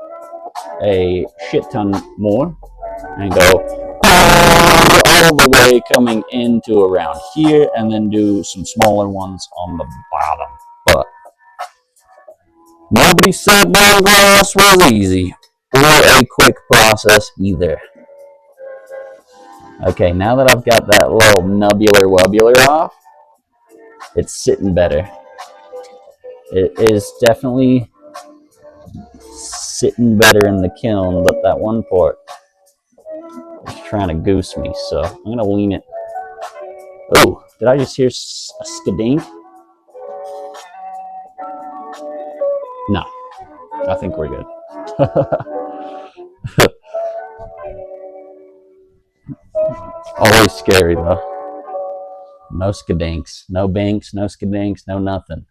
a shit ton more and go all the way coming into around here, and then do some smaller ones on the bottom. But nobody said bone grass was easy or a quick process either. Okay, now that I've got that little nubular wobular off, it's sitting better. It is definitely sitting better in the kiln, but that one part is trying to goose me, so I'm going to lean it. Oh, did I just hear a skadink? No, I think we're good. Always scary though. No skadinks, no banks, no skadinks, no nothing.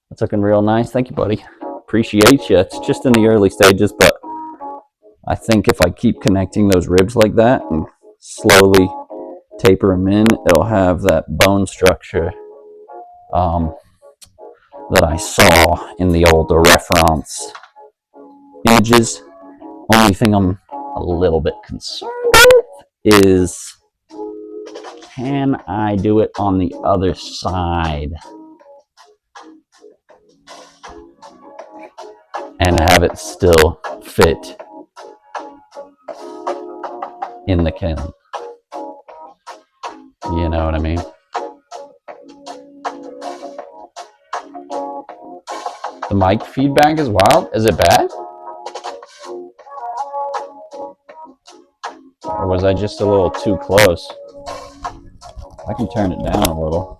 That's looking real nice. Thank you, buddy. Appreciate you. It's just in the early stages, but I think if I keep connecting those ribs like that and slowly taper them in, it'll have that bone structure that I saw in the older reference images. Only thing I'm a little bit concerned with is, can I do it on the other side and have it still fit in the kiln? You know what I mean? The mic feedback is wild. Is it bad? Or was I just a little too close? I can turn it down a little.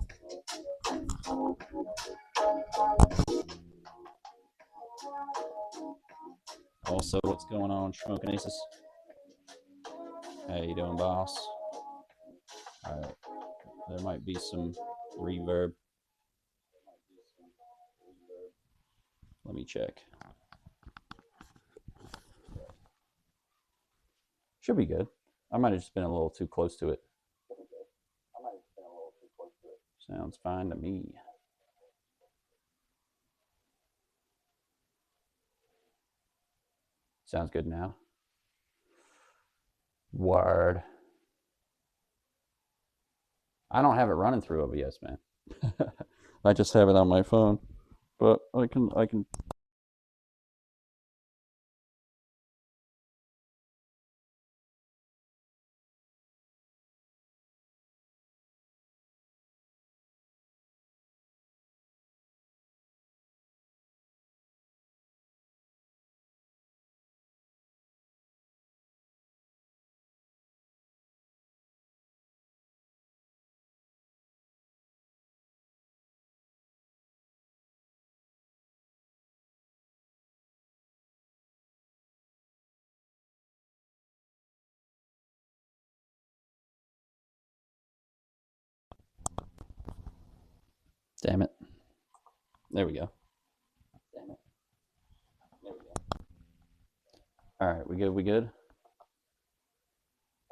Also, what's going on, Schmokenasis? How you doing, boss? Alright, there might be some reverb. Let me check. Should be good. I might have just been a little too close to it. Sounds fine to me. Sounds good now. Word. I don't have it running through OBS, man. I just have it on my phone. But I can damn it. There we go. Damn it. There we go. Alright, we good? We good?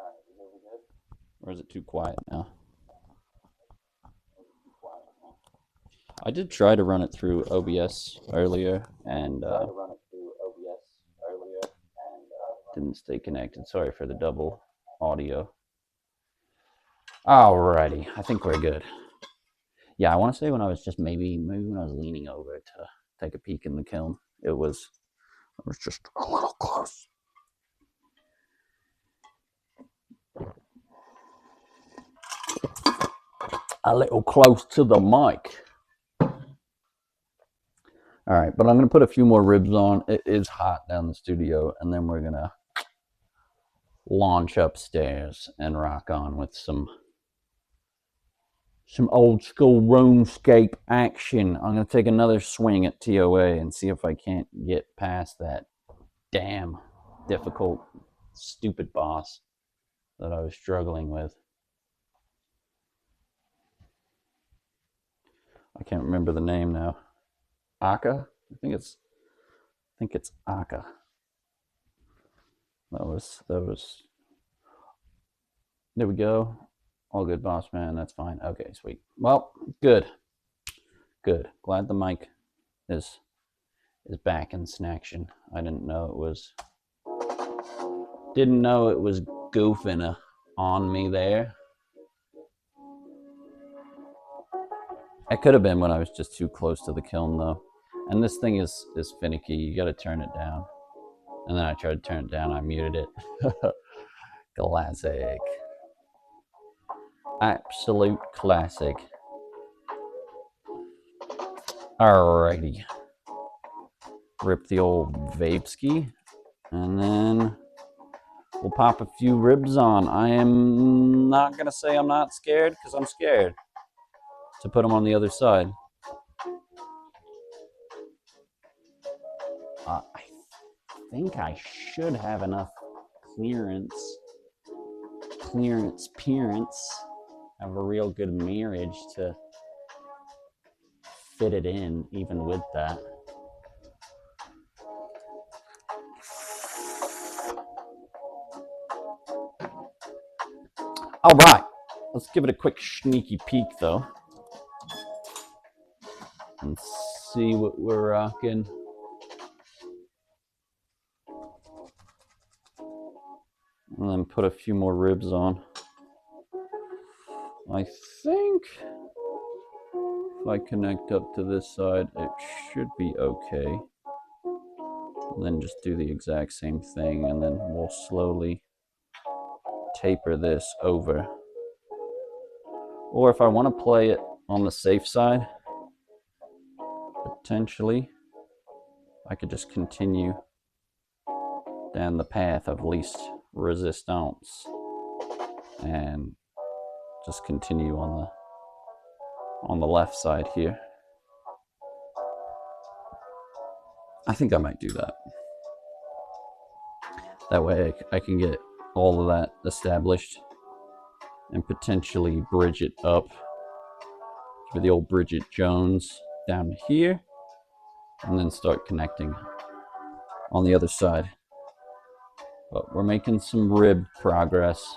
Alright, we good? We good? Or is it too quiet now? I did try to run it through OBS earlier and didn't stay connected. Sorry for the double audio. Alrighty, I think we're good. Yeah, I want to say when I was just maybe when I was leaning over to take a peek in the kiln, it was just a little close. A little close to the mic. All right, but I'm going to put a few more ribs on. It is hot down in the studio, and then we're going to launch upstairs and rock on with some old school RuneScape action. I'm going to take another swing at TOA and see if I can't get past that damn difficult, stupid boss that I was struggling with. I can't remember the name now. Aka? I think it's Aka. That was there we go. All good, boss man. That's fine. Okay, sweet. Well, good. Glad the mic is back in action. I didn't know it was goofing on me there. It could have been when I was just too close to the kiln though. And this thing is finicky. You got to turn it down. And then I tried to turn it down. I muted it. Classic. Absolute classic. Alrighty. Rip the old vape ski. And then we'll pop a few ribs on. I am not going to say I'm not scared because I'm scared to put them on the other side. I think I should have enough clearance, have a real good marriage to fit it in even with that. All right, let's give it a quick sneaky peek though and see what we're rocking. And then put a few more ribs on. I think if I connect up to this side, it should be okay. And then just do the exact same thing, and then we'll slowly taper this over. Or if I want to play it on the safe side, potentially, I could just continue down the path of least resistance and just continue on the left side here. I think I might do that. That way I can get all of that established and potentially bridge it up to the old Bridget Jones down here and then start connecting on the other side. But we're making some rib progress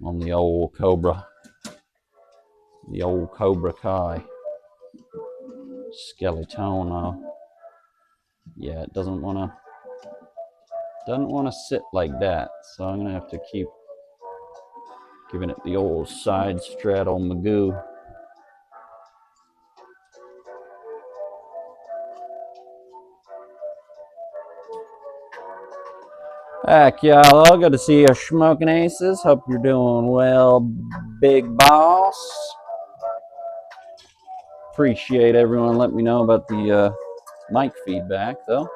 on the old Cobra. The old Cobra Kai. Skeleton. Yeah, it doesn't want to sit like that, so I'm gonna have to keep giving it the old side straddle magoo. Heck y'all, good to see you smoking aces. Hope you're doing well, big boss. Appreciate everyone letting me know about the mic feedback though.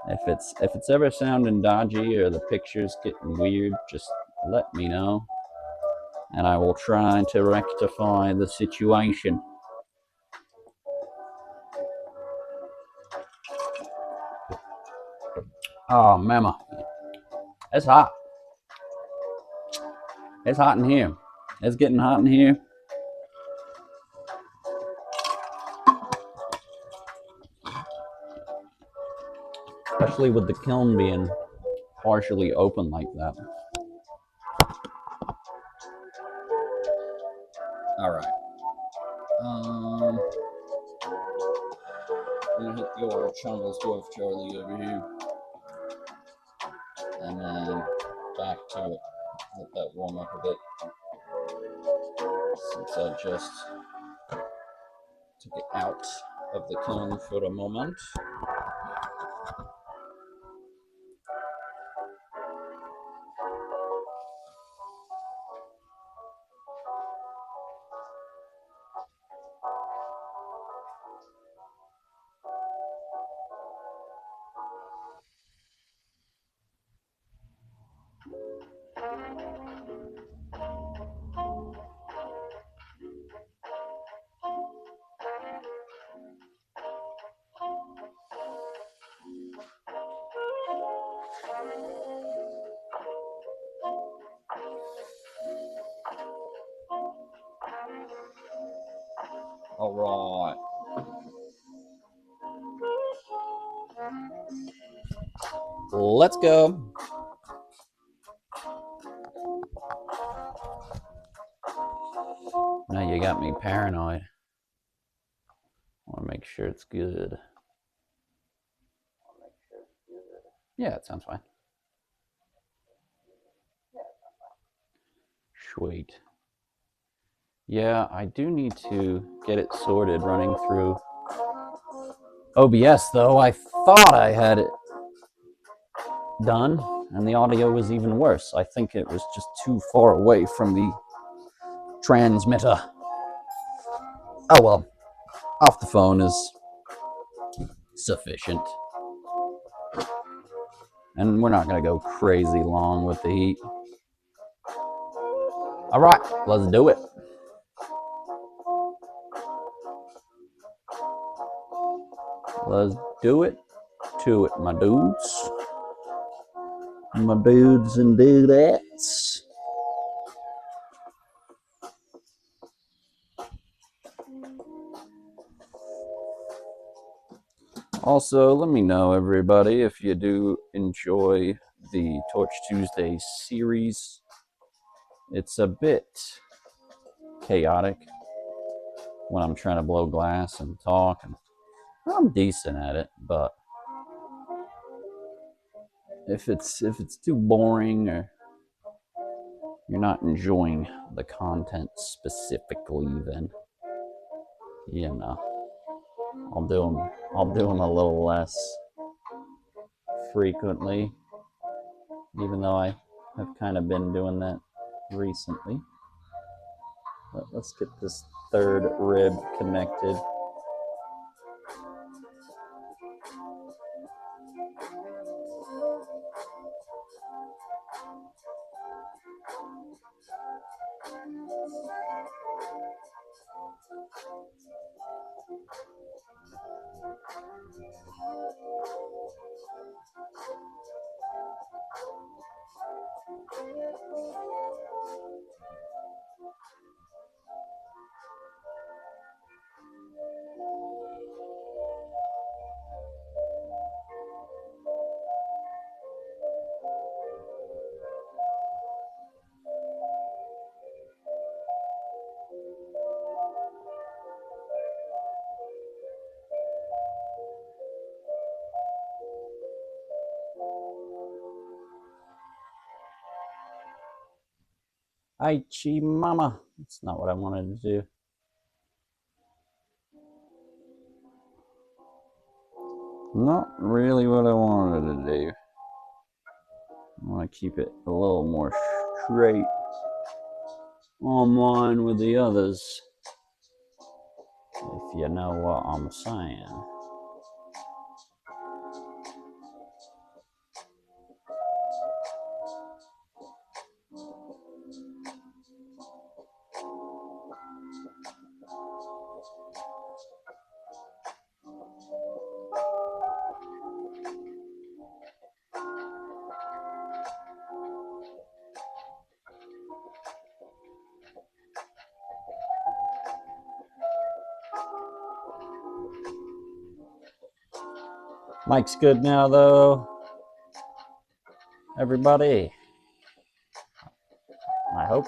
If it's ever sounding dodgy or the picture's getting weird, just let me know and I will try to rectify the situation. Oh, mama. It's hot. It's hot in here. It's getting hot in here. Especially with the kiln being partially open like that. All right. I'm gonna hit the old Chungle's Dwarf Charlie over here. And then back to it. Let that warm up a bit. Since I just took it out of the kiln for a moment. All right. Let's go. Now you got me paranoid. I want to make sure it's good. Yeah, it sounds fine. Sweet. Yeah, I do need to get it sorted running through OBS, though. I thought I had it done, and the audio was even worse. I think it was just too far away from the transmitter. Oh well, off the phone is sufficient. And we're not going to go crazy long with the heat. All right, let's do it. Let's do it to it, my dudes. My dudes and dudettes. Also, let me know, everybody, if you do enjoy the Torch Tuesday series. It's a bit chaotic when I'm trying to blow glass and talk, and I'm decent at it, but if it's too boring or you're not enjoying the content specifically, then you know, I'll do them a little less frequently, even though I have kind of been doing that recently. But let's get this third rib connected. Aichi mama. That's not what I wanted to do. Not really what I wanted to do. I want to keep it a little more straight on line with the others, if you know what I'm saying. Mike's good now, though. Everybody, I hope.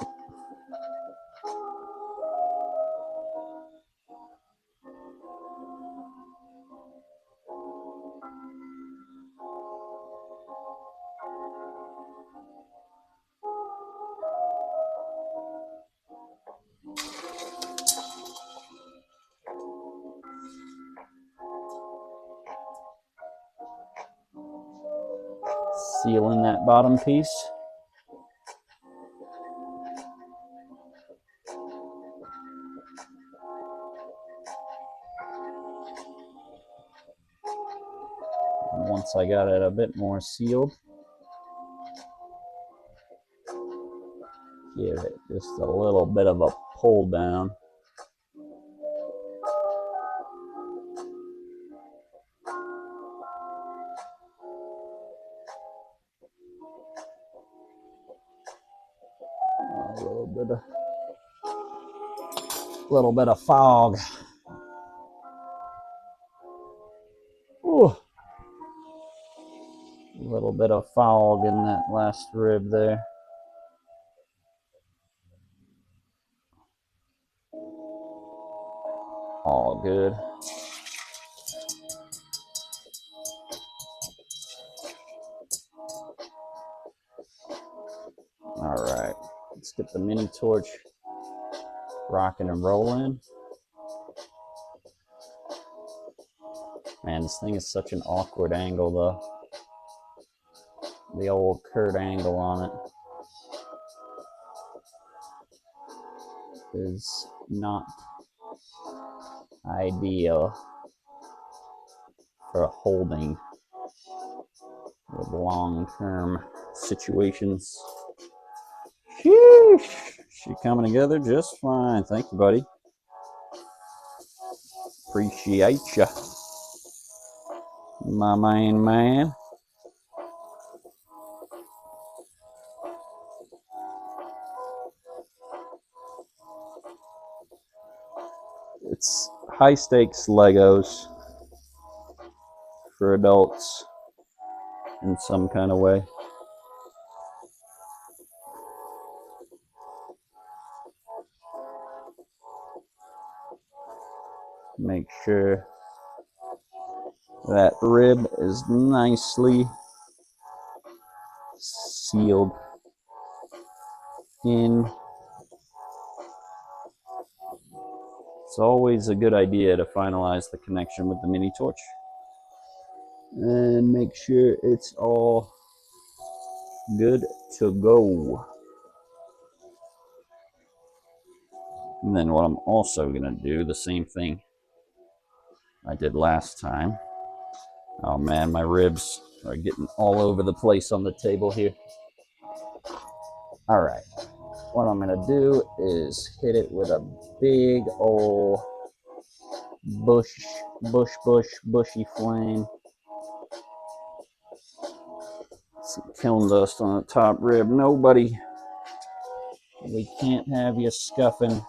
Sealing that bottom piece. Once I got it a bit more sealed, give it just a little bit of a pull down. A little bit of fog. Ooh. A little bit of fog in that last rib there. All good. All right, let's get the mini torch rocking and rolling. Man, this thing is such an awkward angle though. The old curved angle on it is not ideal for holding with long-term situations. Sheesh, she coming together just fine. Thank you, buddy. Appreciate ya, my main man. It's high stakes Legos for adults in some kind of way. Make sure that rib is nicely sealed in. It's always a good idea to finalize the connection with the mini torch and make sure it's all good to go. And then what I'm also gonna do, the same thing I did last time. Oh man, my ribs are getting all over the place on the table here. All right, what I'm gonna do is hit it with a big old bushy flame. Some kiln dust on the top rib. Nobody, we can't have you scuffing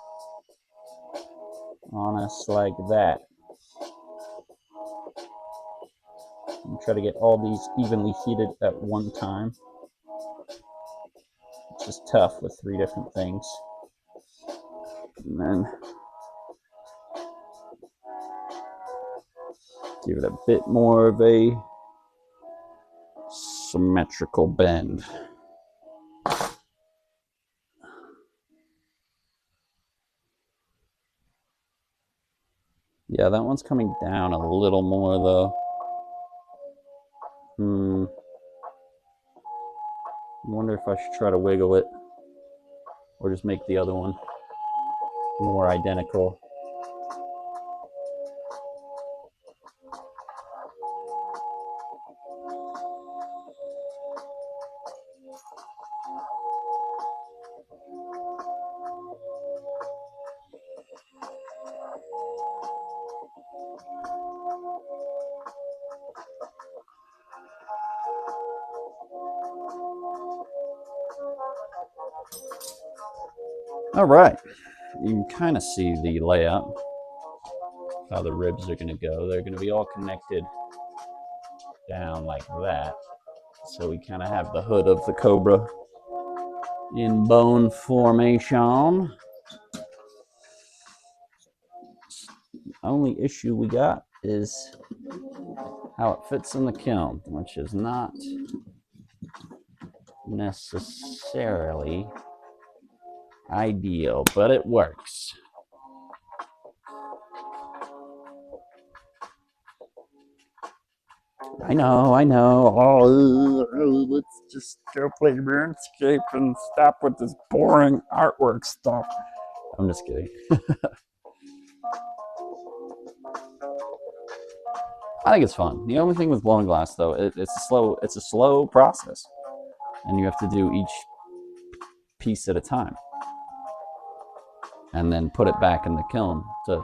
on us like that. And try to get all these evenly heated at one time. It's just tough with 3 different things. And then give it a bit more of a symmetrical bend. Yeah, that one's coming down a little more though. I wonder if I should try to wiggle it or just make the other one more identical. All right, you can kind of see the layout, how the ribs are going to go. They're going to be all connected down like that. So we kind of have the hood of the Cobra in bone formation. The only issue we got is how it fits in the kiln, which is not necessarily ideal, but it works. I know. Oh, let's just go play RuneScape and stop with this boring artwork stuff. I'm just kidding. I think it's fun. The only thing with blowing glass, though, it's a slow process, and you have to do each piece at a time, and then put it back in the kiln to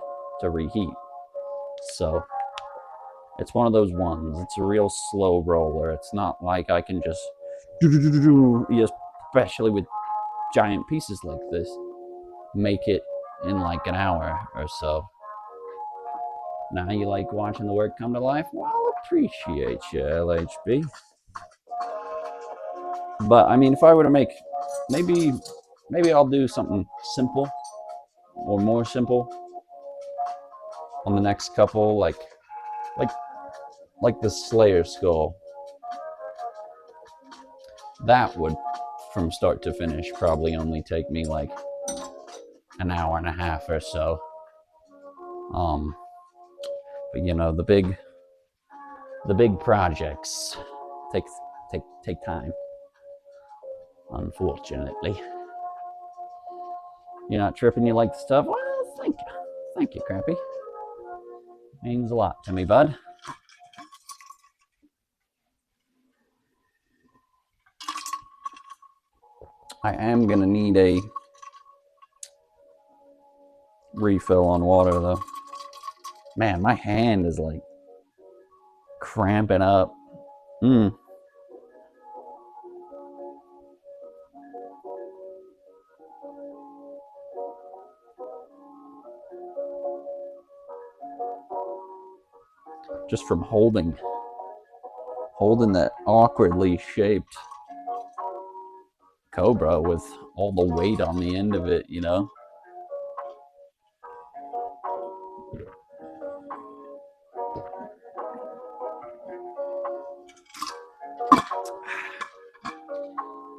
reheat. So it's one of those ones. It's a real slow roller. It's not like I can just especially with giant pieces like this, make it in like an hour or so. Now you like watching the work come to life? Well, appreciate you, LHB. But I mean, if I were to make, maybe I'll do something simple or more simple on the next couple, like the Slayer skull. That would, from start to finish, probably only take me like an hour and a half or so. But you know, the big projects take time. Unfortunately, you're not tripping. You like the stuff? Well, thank you, Crappy. Means a lot to me, bud. I am gonna need a refill on water though. Man, my hand is like cramping up. Just from holding that awkwardly shaped cobra with all the weight on the end of it, you know.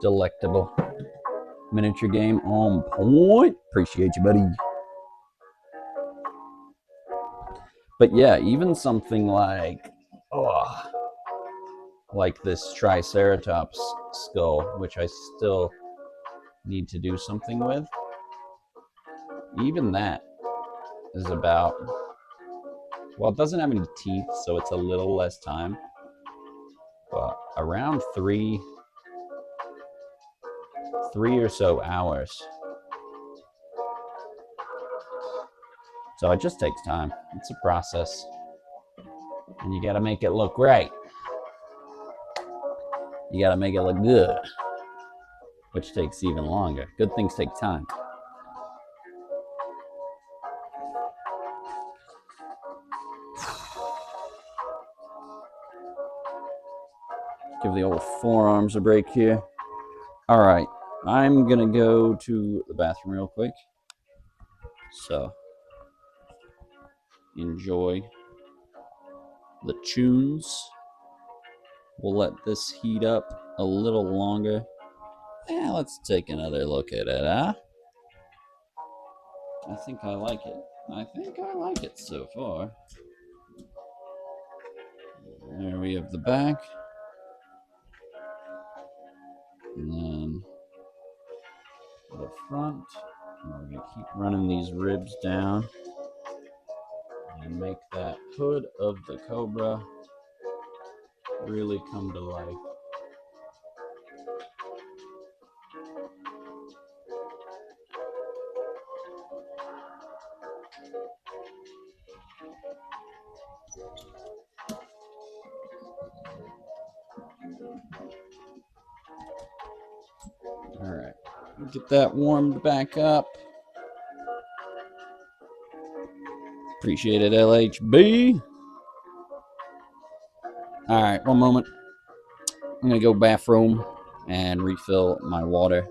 Delectable. Miniature game on point. Appreciate you, buddy. But yeah, even something like this Triceratops skull, which I still need to do something with. Even that is about, well, it doesn't have any teeth, so it's a little less time. But around three or so hours. So it just takes time. It's a process. And you gotta make it look right. You gotta make it look good, which takes even longer. Good things take time. Give the old forearms a break here. All right, I'm gonna go to the bathroom real quick. So enjoy the tunes. We'll let this heat up a little longer. Yeah, let's take another look at it, huh? I think I like it. I think I like it so far. There we have the back. And then the front. And we're going to keep running these ribs down and make that hood of the cobra really come to life. All right, get that warmed back up. Appreciate it, LHB. All right, one moment. I'm gonna go bathroom and refill my water.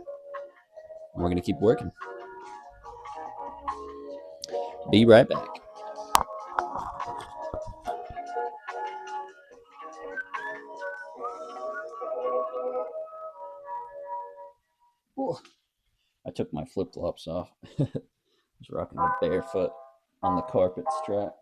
We're gonna keep working. Be right back. Ooh, I took my flip-flops off. I was rocking the barefoot on the carpet strap.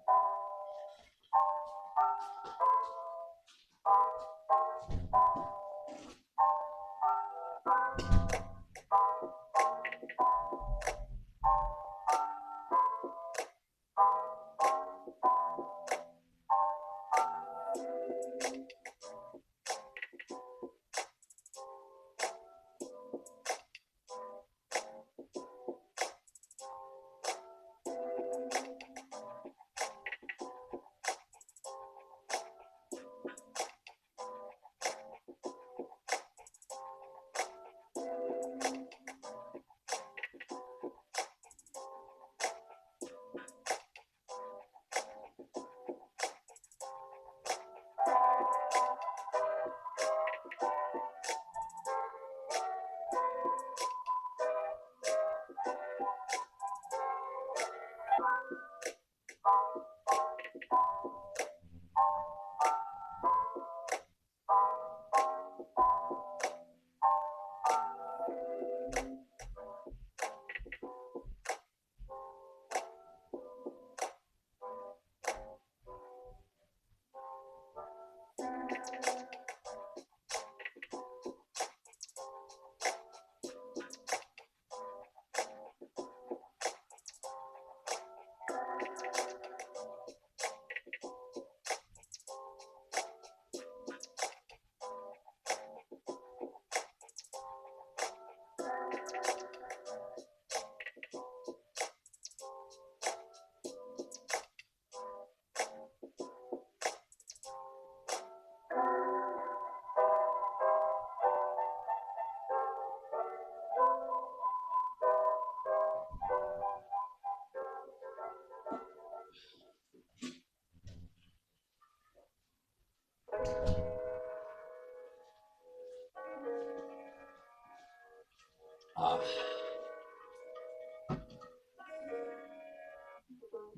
Ah,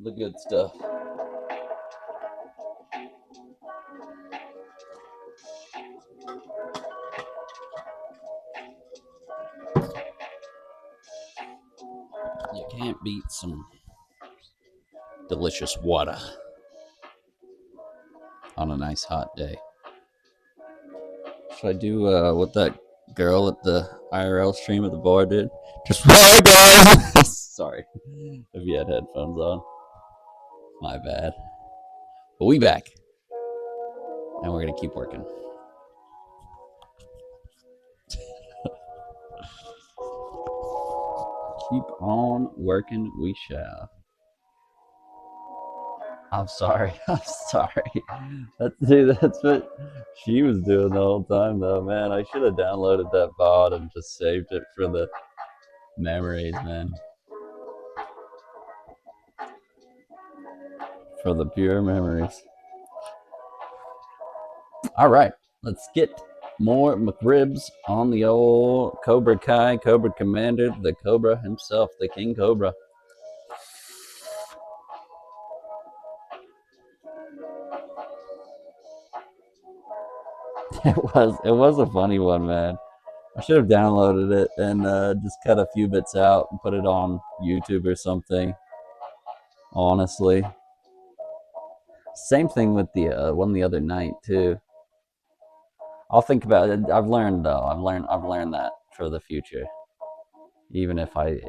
the good stuff. You can't beat some delicious water on a nice hot day. Should I do what that girl at the IRL stream at the bar did? Just hi guys. Sorry if you had headphones on. My bad. But we back, and we're gonna keep working. Keep on working, we shall. I'm sorry. I'm sorry. That's what she was doing the whole time, though, man. I should have downloaded that VOD and just saved it for the memories, man. For the pure memories. All right, let's get more McRibs on the old Cobra Kai, Cobra Commander, the Cobra himself, the King Cobra. It was a funny one, man. I should have downloaded it and just cut a few bits out and put it on YouTube or something. Honestly, same thing with the one the other night too. I'll think about it. I've learned though. I've learned that for the future. Even if I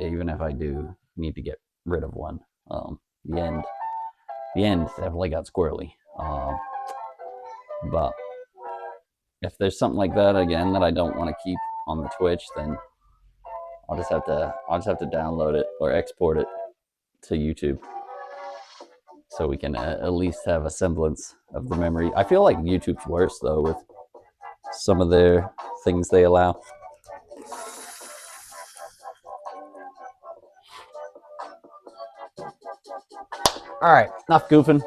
do need to get rid of one, the end definitely got squirrely. But if there's something like that again that I don't want to keep on the Twitch, then I'll just have to download it or export it to YouTube so we can at least have a semblance of the memory. I feel like YouTube's worse though with some of their things they allow. All right, enough goofing.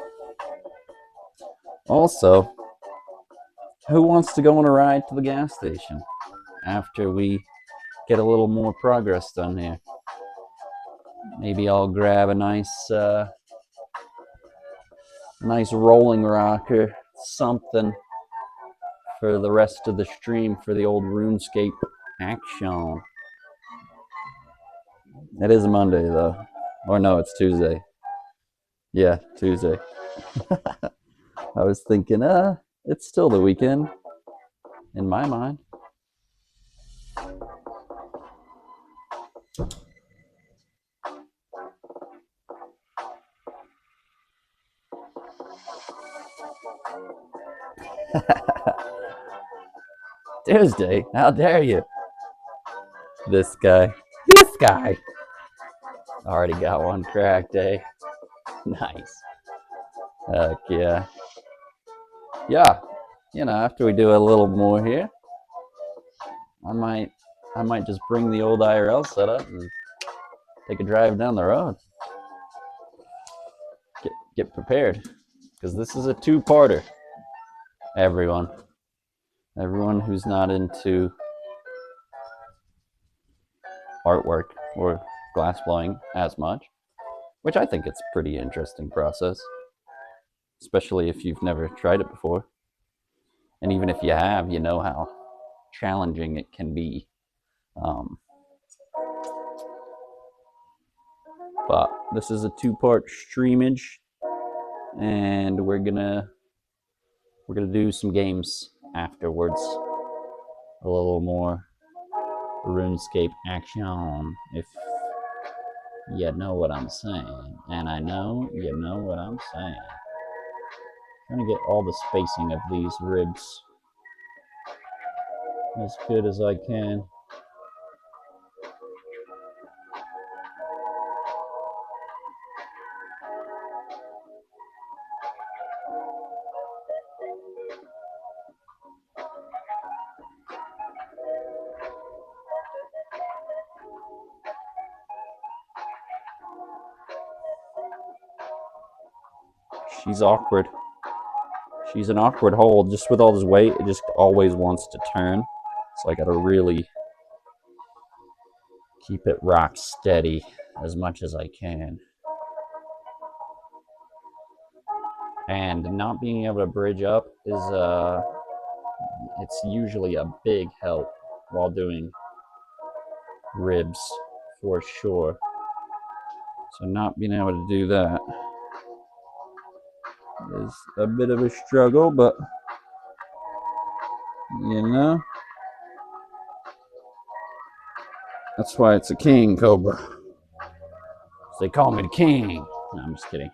Also, who wants to go on a ride to the gas station after we get a little more progress done here? Maybe I'll grab a nice rolling rock or something for the rest of the stream for the old RuneScape action. It is Monday though. Or no, it's Tuesday. Yeah, Tuesday. I was thinking, it's still the weekend in my mind. Tuesday? How dare you? This guy. Already got one cracked, eh? Nice. Heck yeah. Yeah. After we do a little more here, I might just bring the old IRL setup and take a drive down the road. Get prepared, because this is a two-parter. Everyone who's not into artwork or glass blowing as much, which I think it's a pretty interesting process, especially if you've never tried it before. And even if you have, you know how challenging it can be. But this is a two-part streamage, and we're gonna do some games afterwards. A little more RuneScape action, if you know what I'm saying. And I know you know what I'm saying. Trying to get all the spacing of these ribs as good as I can. She's awkward. She's an awkward hold. Just with all this weight, it just always wants to turn. So I gotta really Keep it rock steady as much as I can. And not being able to bridge up is it's usually a big help while doing ribs for sure. So not being able to do that is a bit of a struggle, but you know, that's why it's a king cobra. They call me the king. No, I'm just kidding.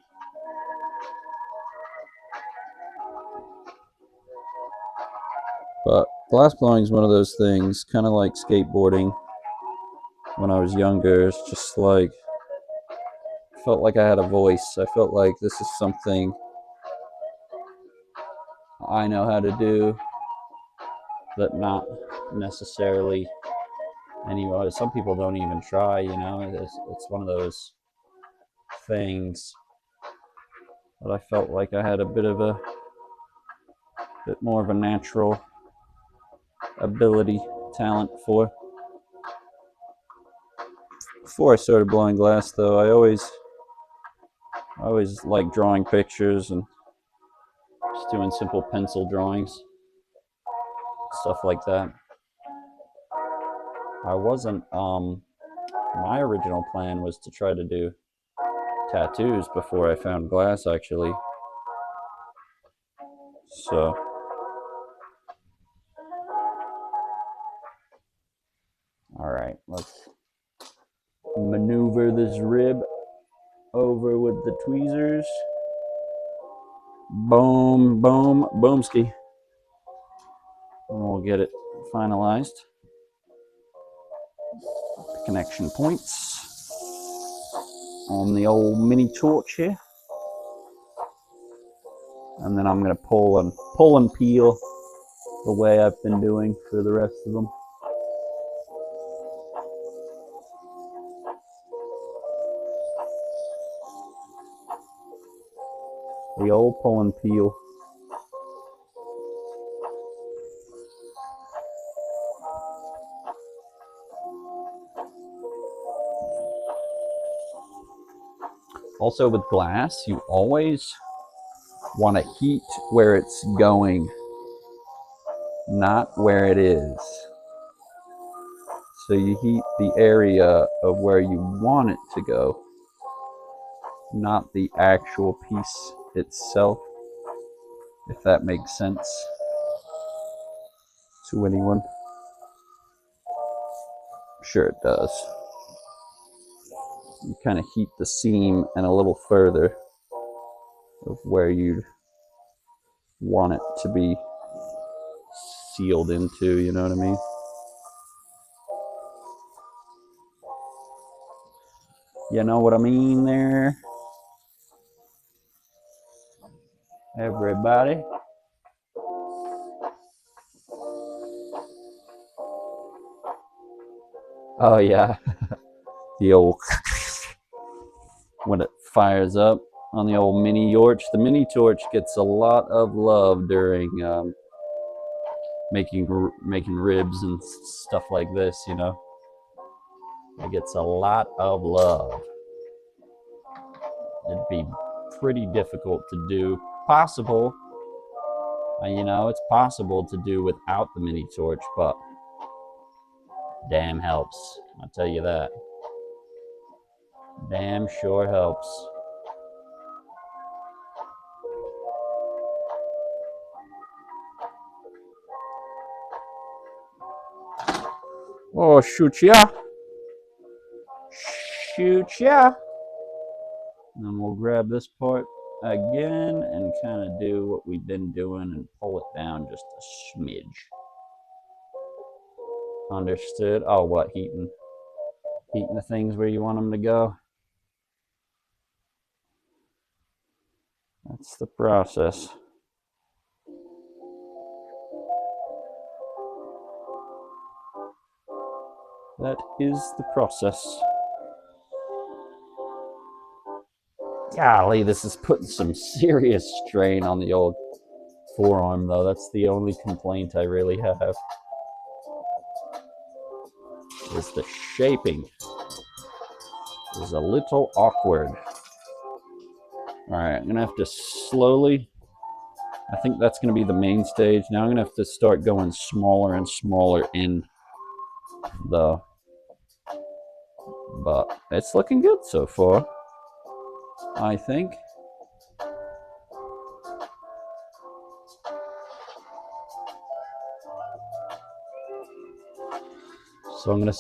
But glass blowing is one of those things, kind of like skateboarding. When I was younger, it's just like, I felt like I had a voice. I felt like this is something I know how to do, but not necessarily anyone. Some people don't even try, you know. It's one of those things that I felt like I had a bit more of a natural ability, talent for. Before I started blowing glass, though, I always liked drawing pictures and just doing simple pencil drawings, stuff like that. I wasn't, my original plan was to try to do tattoos before I found glass, actually. So, all right, let's maneuver this rib over with the tweezers. Boom, boom, boomski. And we'll get it finalized. Connection points on the old mini torch here. And then I'm going to pull and peel the way I've been doing for the rest of them. The old pull and peel. Also with glass, you always want to heat where it's going, not where it is. So you heat the area of where you want it to go, not the actual piece itself, if that makes sense to anyone. Sure it does. You kind of heat the seam and a little further of where you'd want it to be sealed into, you know what I mean? You know what I mean there, everybody? Oh yeah, the old when it fires up on the old mini torch. The mini torch gets a lot of love during making ribs and stuff like this, you know. It gets a lot of love. It'd be pretty difficult to do. Possible, you know, it's possible to do without the mini torch, but damn helps. I'll tell you that. Damn sure helps. Oh, shoot ya. Shoot ya. And then we'll grab this part again and kind of do what we've been doing and pull it down just a smidge. Understood? Oh, what, heating the things where you want them to go? That's the process. That is the process. Golly, this is putting some serious strain on the old forearm, though. That's the only complaint I really have, is the shaping. is a little awkward. All right, I'm going to have to slowly, I think that's going to be the main stage. Now I'm going to have to start going smaller and smaller in the, but it's looking good so far, I think. So I'm gonna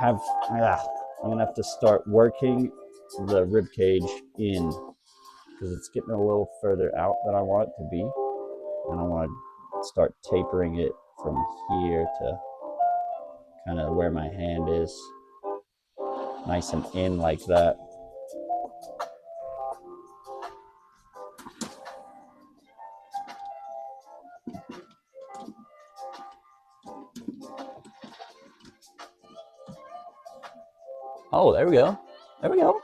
I'm gonna have to start working the rib cage in because it's getting a little further out than I want it to be, and I want to start tapering it from here to kind of where my hand is, nice and in like that. Oh, there we go. There we go.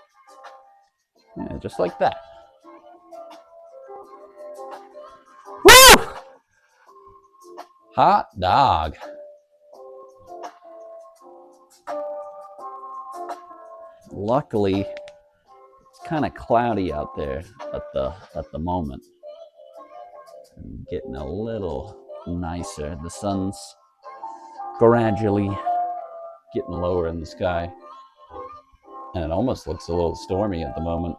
Yeah, just like that. Woo! Hot dog. Luckily, it's kind of cloudy out there at the moment. And getting a little nicer. The sun's gradually getting lower in the sky. And it almost looks a little stormy at the moment.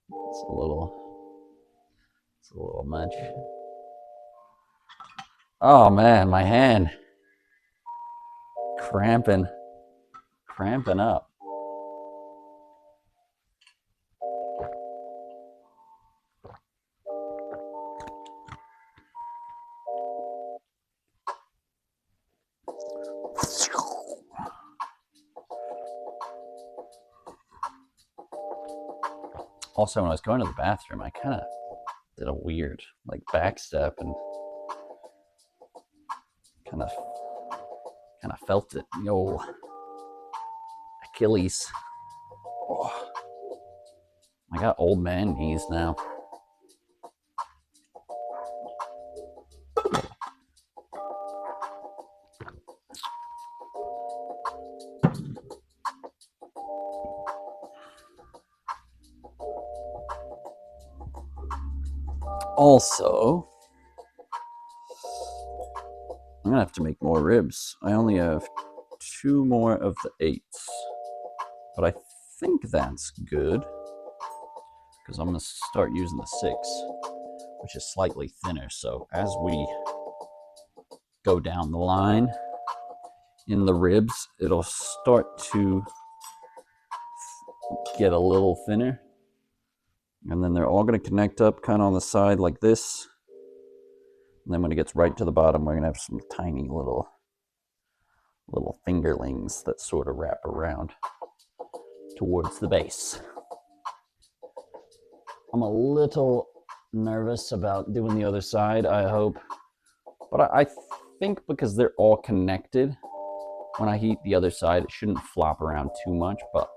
It's a little much. Oh man, my hand cramping up. Also, when I was going to the bathroom, I kind of did a weird like back step and kind of felt it. Yo, Achilles. Oh, I got old man knees now. Also, I'm gonna have to make more ribs. I only have 2 more of the 8s, but I think that's good because I'm gonna start using the 6, which is slightly thinner. So as we go down the line in the ribs, it'll start to get a little thinner. And then they're all going to connect up kind of on the side like this. And then when it gets right to the bottom, we're going to have some tiny little fingerlings that sort of wrap around towards the base. I'm a little nervous about doing the other side, I hope. But I think because they're all connected, when I heat the other side, it shouldn't flop around too much, but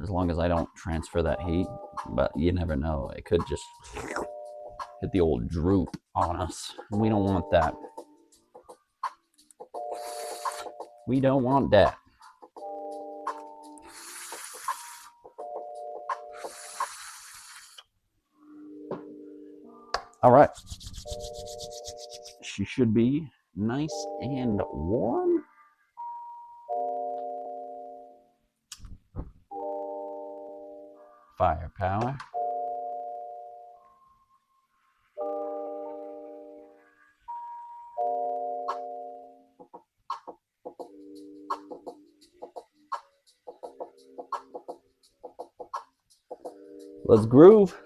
as long as I don't transfer that heat. But you never know. It could just hit the old droop on us. We don't want that. We don't want that. All right. She should be nice and warm. Firepower. Let's groove.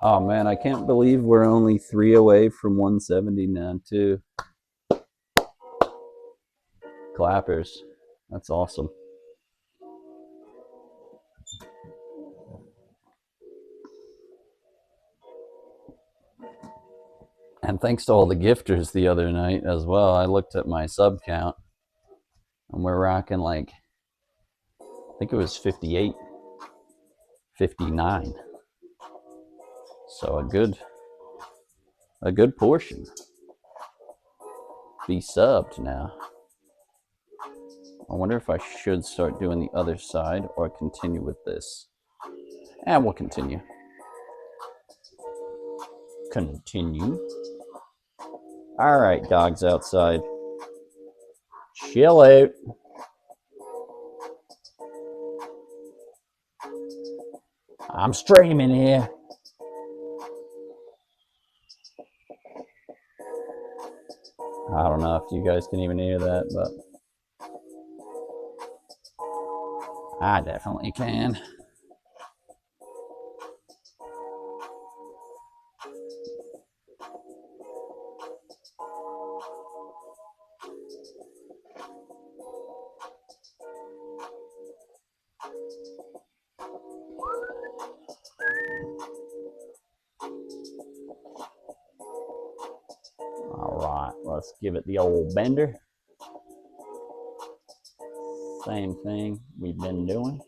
Oh man, I can't believe we're only 3 away from 170 now too. Clappers. That's awesome. And thanks to all the gifters the other night as well. I looked at my sub count and we're rocking like, I think it was 58 59. So a good portion. Be subbed now. I wonder if I should start doing the other side or continue with this. And we'll continue. Continue. All right, dogs outside. Chill out. I'm streaming here. I don't know if you guys can even hear that, but I definitely can. All right, let's give it the old bender. Same thing we've been doing.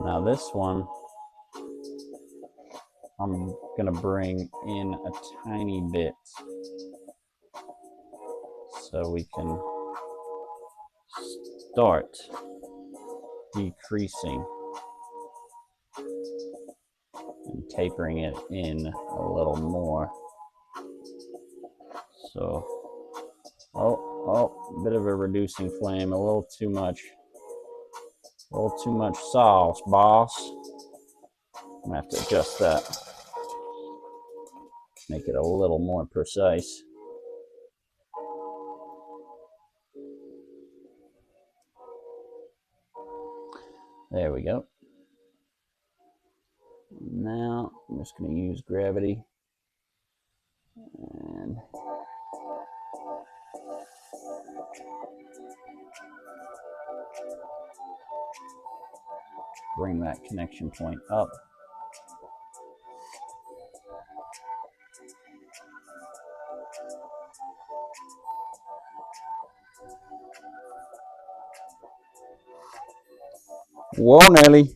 Now this one, I'm gonna bring in a tiny bit so we can start decreasing and tapering it in a little more. So, a bit of a reducing flame, a little too much sauce, boss. I'm gonna have to adjust that, make it a little more precise. There we go. Now I'm just going to use gravity and bring that connection point up. Whoa, Nelly.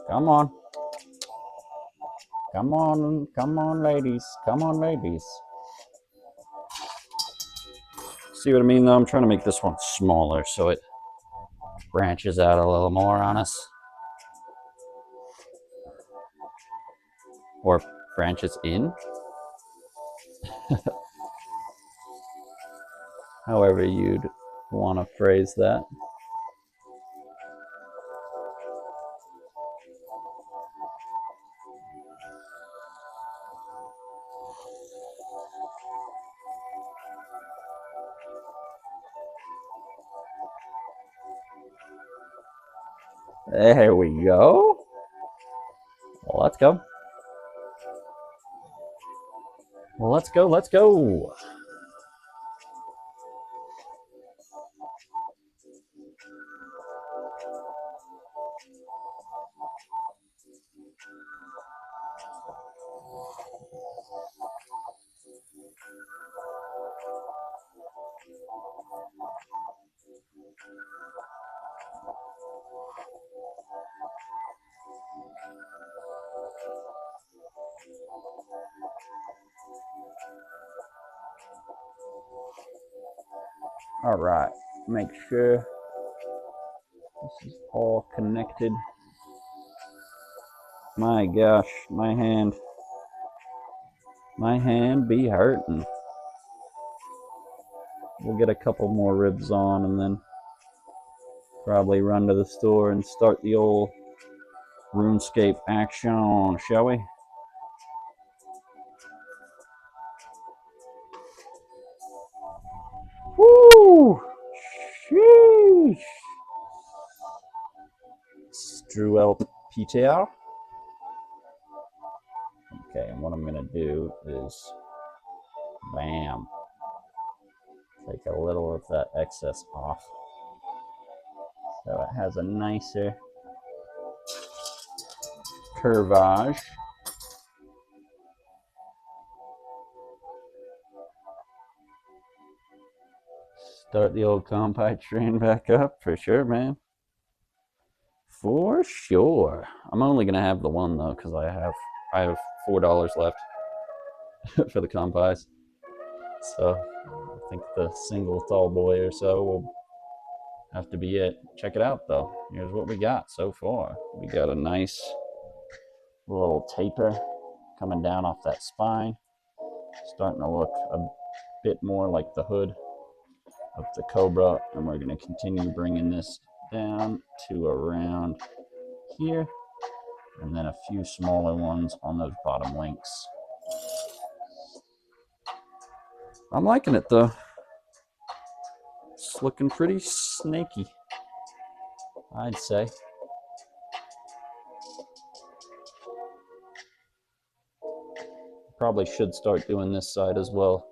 Come on. Come on, ladies. Come on, ladies. See what I mean, though? I'm trying to make this one smaller so it branches out a little more on us. Or branches in. However you'd want to phrase that. There we go. Well, let's go. Well, let's go. Let's go. All right, make sure this is all connected. My gosh, my hand be hurting. We'll get a couple more ribs on and then probably run to the store and start the old RuneScape action, shall we? Woo! Sheesh! Struel Peter. Okay, and what I'm going to do is, bam, take a little of that excess off. So it has a nicer curvage. Start the old compact train back up for sure, man. For sure. I'm only gonna have the one though, because I have $4 left for the compis. So I think the single tall boy or so will have to be it. Check it out though. Here's what we got so far. We got a nice little taper coming down off that spine, starting to look a bit more like the hood of the Cobra, and we're going to continue bringing this down to around here, and then a few smaller ones on those bottom links. I'm liking it though. It's looking pretty snaky, I'd say. Probably should start doing this side as well,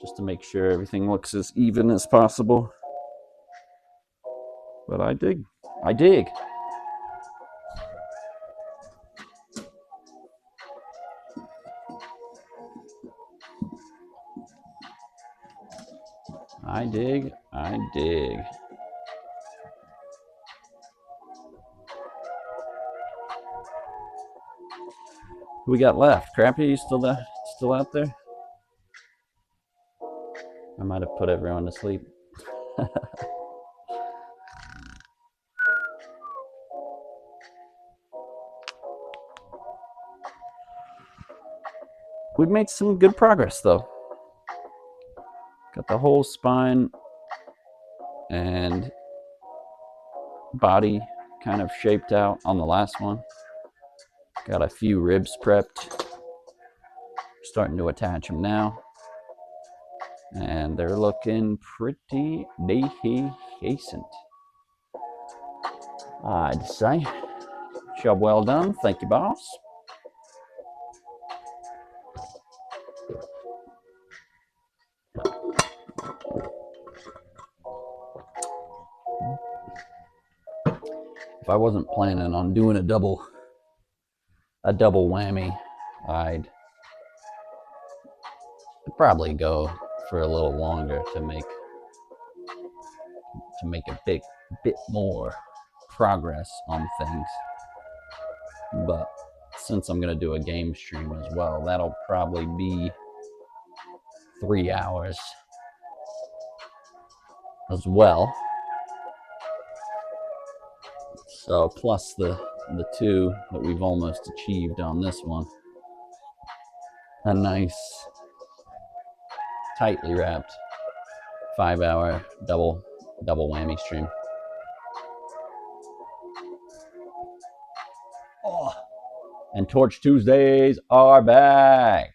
just to make sure everything looks as even as possible. But I dig. I dig. I dig. I dig. Who we got left? Crappy, you still there? Still out there? I might have put everyone to sleep. We've made some good progress though. Got the whole spine and body kind of shaped out on the last one. Got a few ribs prepped. Starting to attach them now. And they're looking pretty decent, I'd say. Job well done. Thank you, boss. If I wasn't planning on doing a double whammy, I'd probably go for a little longer to make a bit more progress on things. But since I'm gonna do a game stream as well, that'll probably be 3 hours as well. So plus the 2 that we've almost achieved on this one. A nice, tightly wrapped 5-hour double whammy stream. Oh, and Torch Tuesdays are back.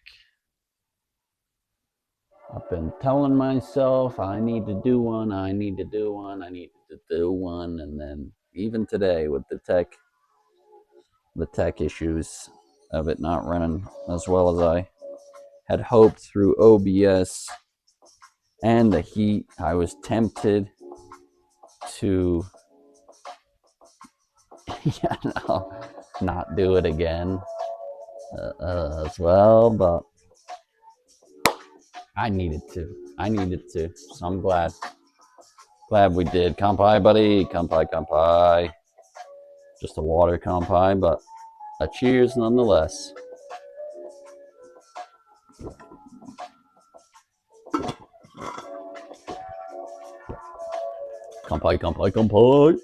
I've been telling myself I need to do one, and then even today with the tech issues of it not running as well as I had hoped through OBS and the heat, I was tempted to not do it again as well, but I needed to, so I'm glad we did. Kampai, buddy, kampai. Just a water kampai, but a cheers nonetheless. Kampai.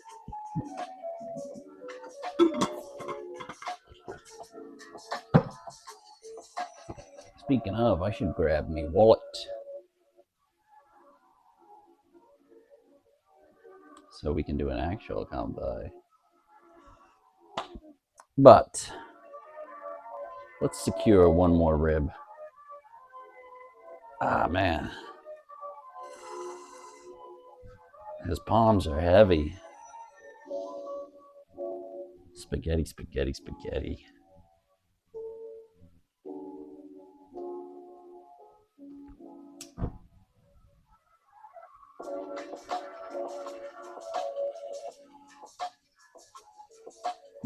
Speaking of, I should grab me wallet. So we can do an actual kampai. But let's secure one more rib. Ah, man. His palms are heavy. Spaghetti.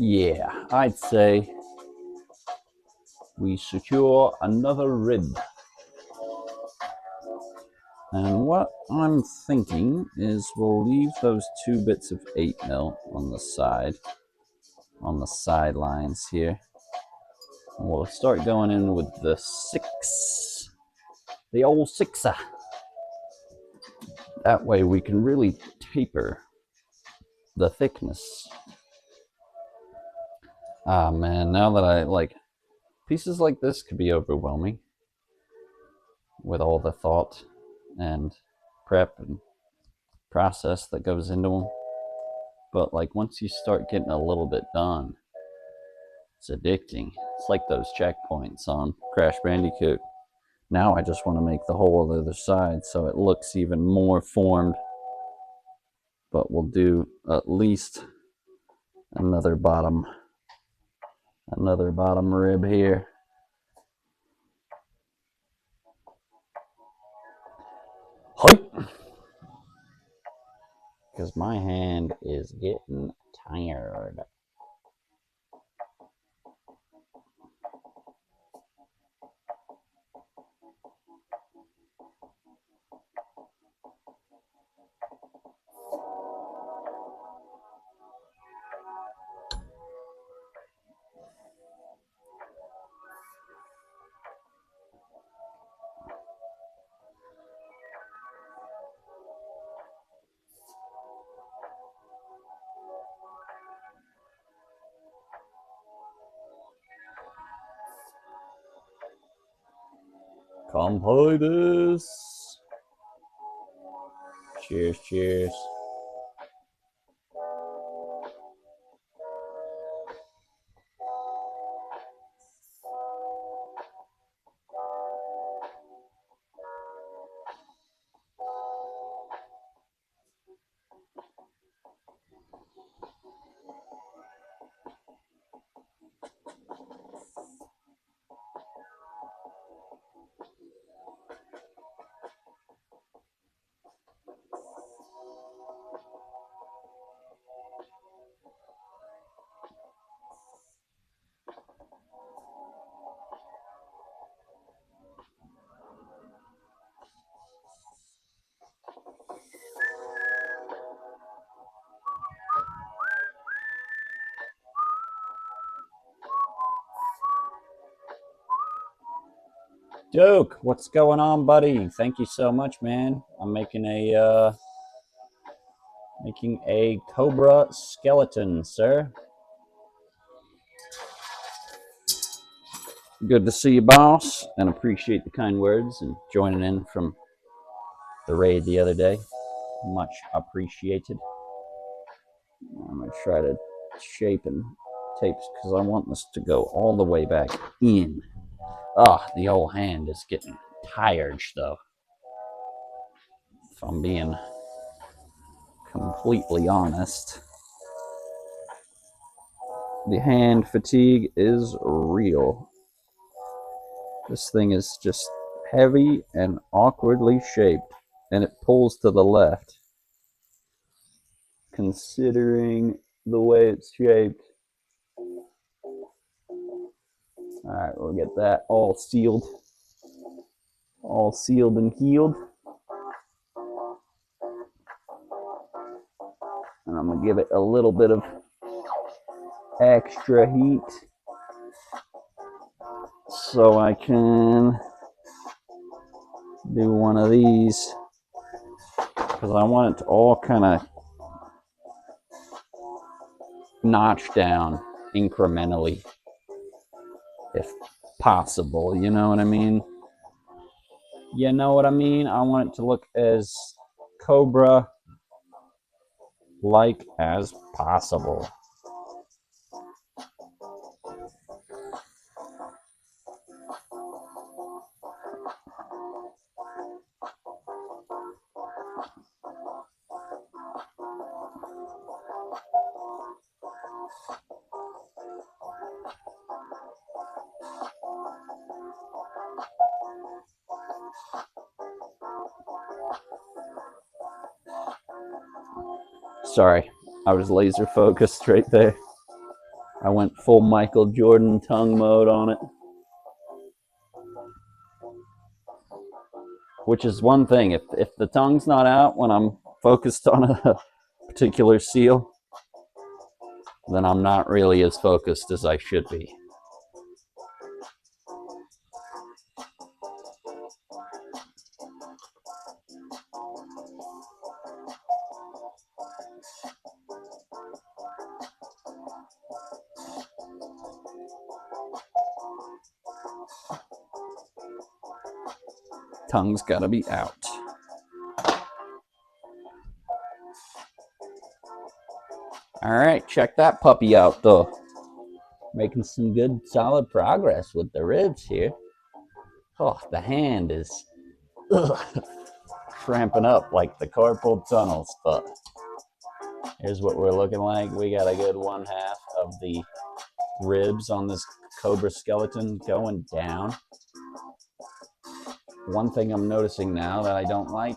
Yeah, I'd say we secure another rib. And what I'm thinking is we'll leave those 2 bits of 8mm on the sidelines here. And we'll start going in with the 6, the old 6er. That way we can really taper the thickness. Ah man, now that I like, pieces like this could be overwhelming with all the thought and prep and process that goes into them. But like once you start getting a little bit done, it's addicting. It's like those checkpoints on Crash Bandicoot. Now I just want to make the whole other side so it looks even more formed. But we'll do at least another bottom rib here. Because my hand is getting tired. Come play this. Cheers, cheers. Duke, what's going on, buddy? Thank you so much, man. I'm making a cobra skeleton, sir. Good to see you, boss, and appreciate the kind words and joining in from the raid the other day. Much appreciated. I'm gonna try to shape and tape because I want this to go all the way back in. Ah, the whole hand is getting tired, though. If I'm being completely honest, the hand fatigue is real. This thing is just heavy and awkwardly shaped, and it pulls to the left. Considering the way it's shaped. Alright, we'll get that all sealed and healed. And I'm gonna give it a little bit of extra heat so I can do one of these, because I want it to all kind of notch down incrementally if possible. You know what I mean? You know what I mean? I want it to look as Cobra like as possible. Sorry, I was laser focused right there. I went full Michael Jordan tongue mode on it. Which is one thing. If the tongue's not out when I'm focused on a particular seal, then I'm not really as focused as I should be. Tongue's gotta be out. All right, check that puppy out though. Making some good solid progress with the ribs here. Oh, the hand is cramping up like the carpal tunnels, but here's what we're looking like. We got a good 1/2 of the ribs on this cobra skeleton going down. One thing I'm noticing now that I don't like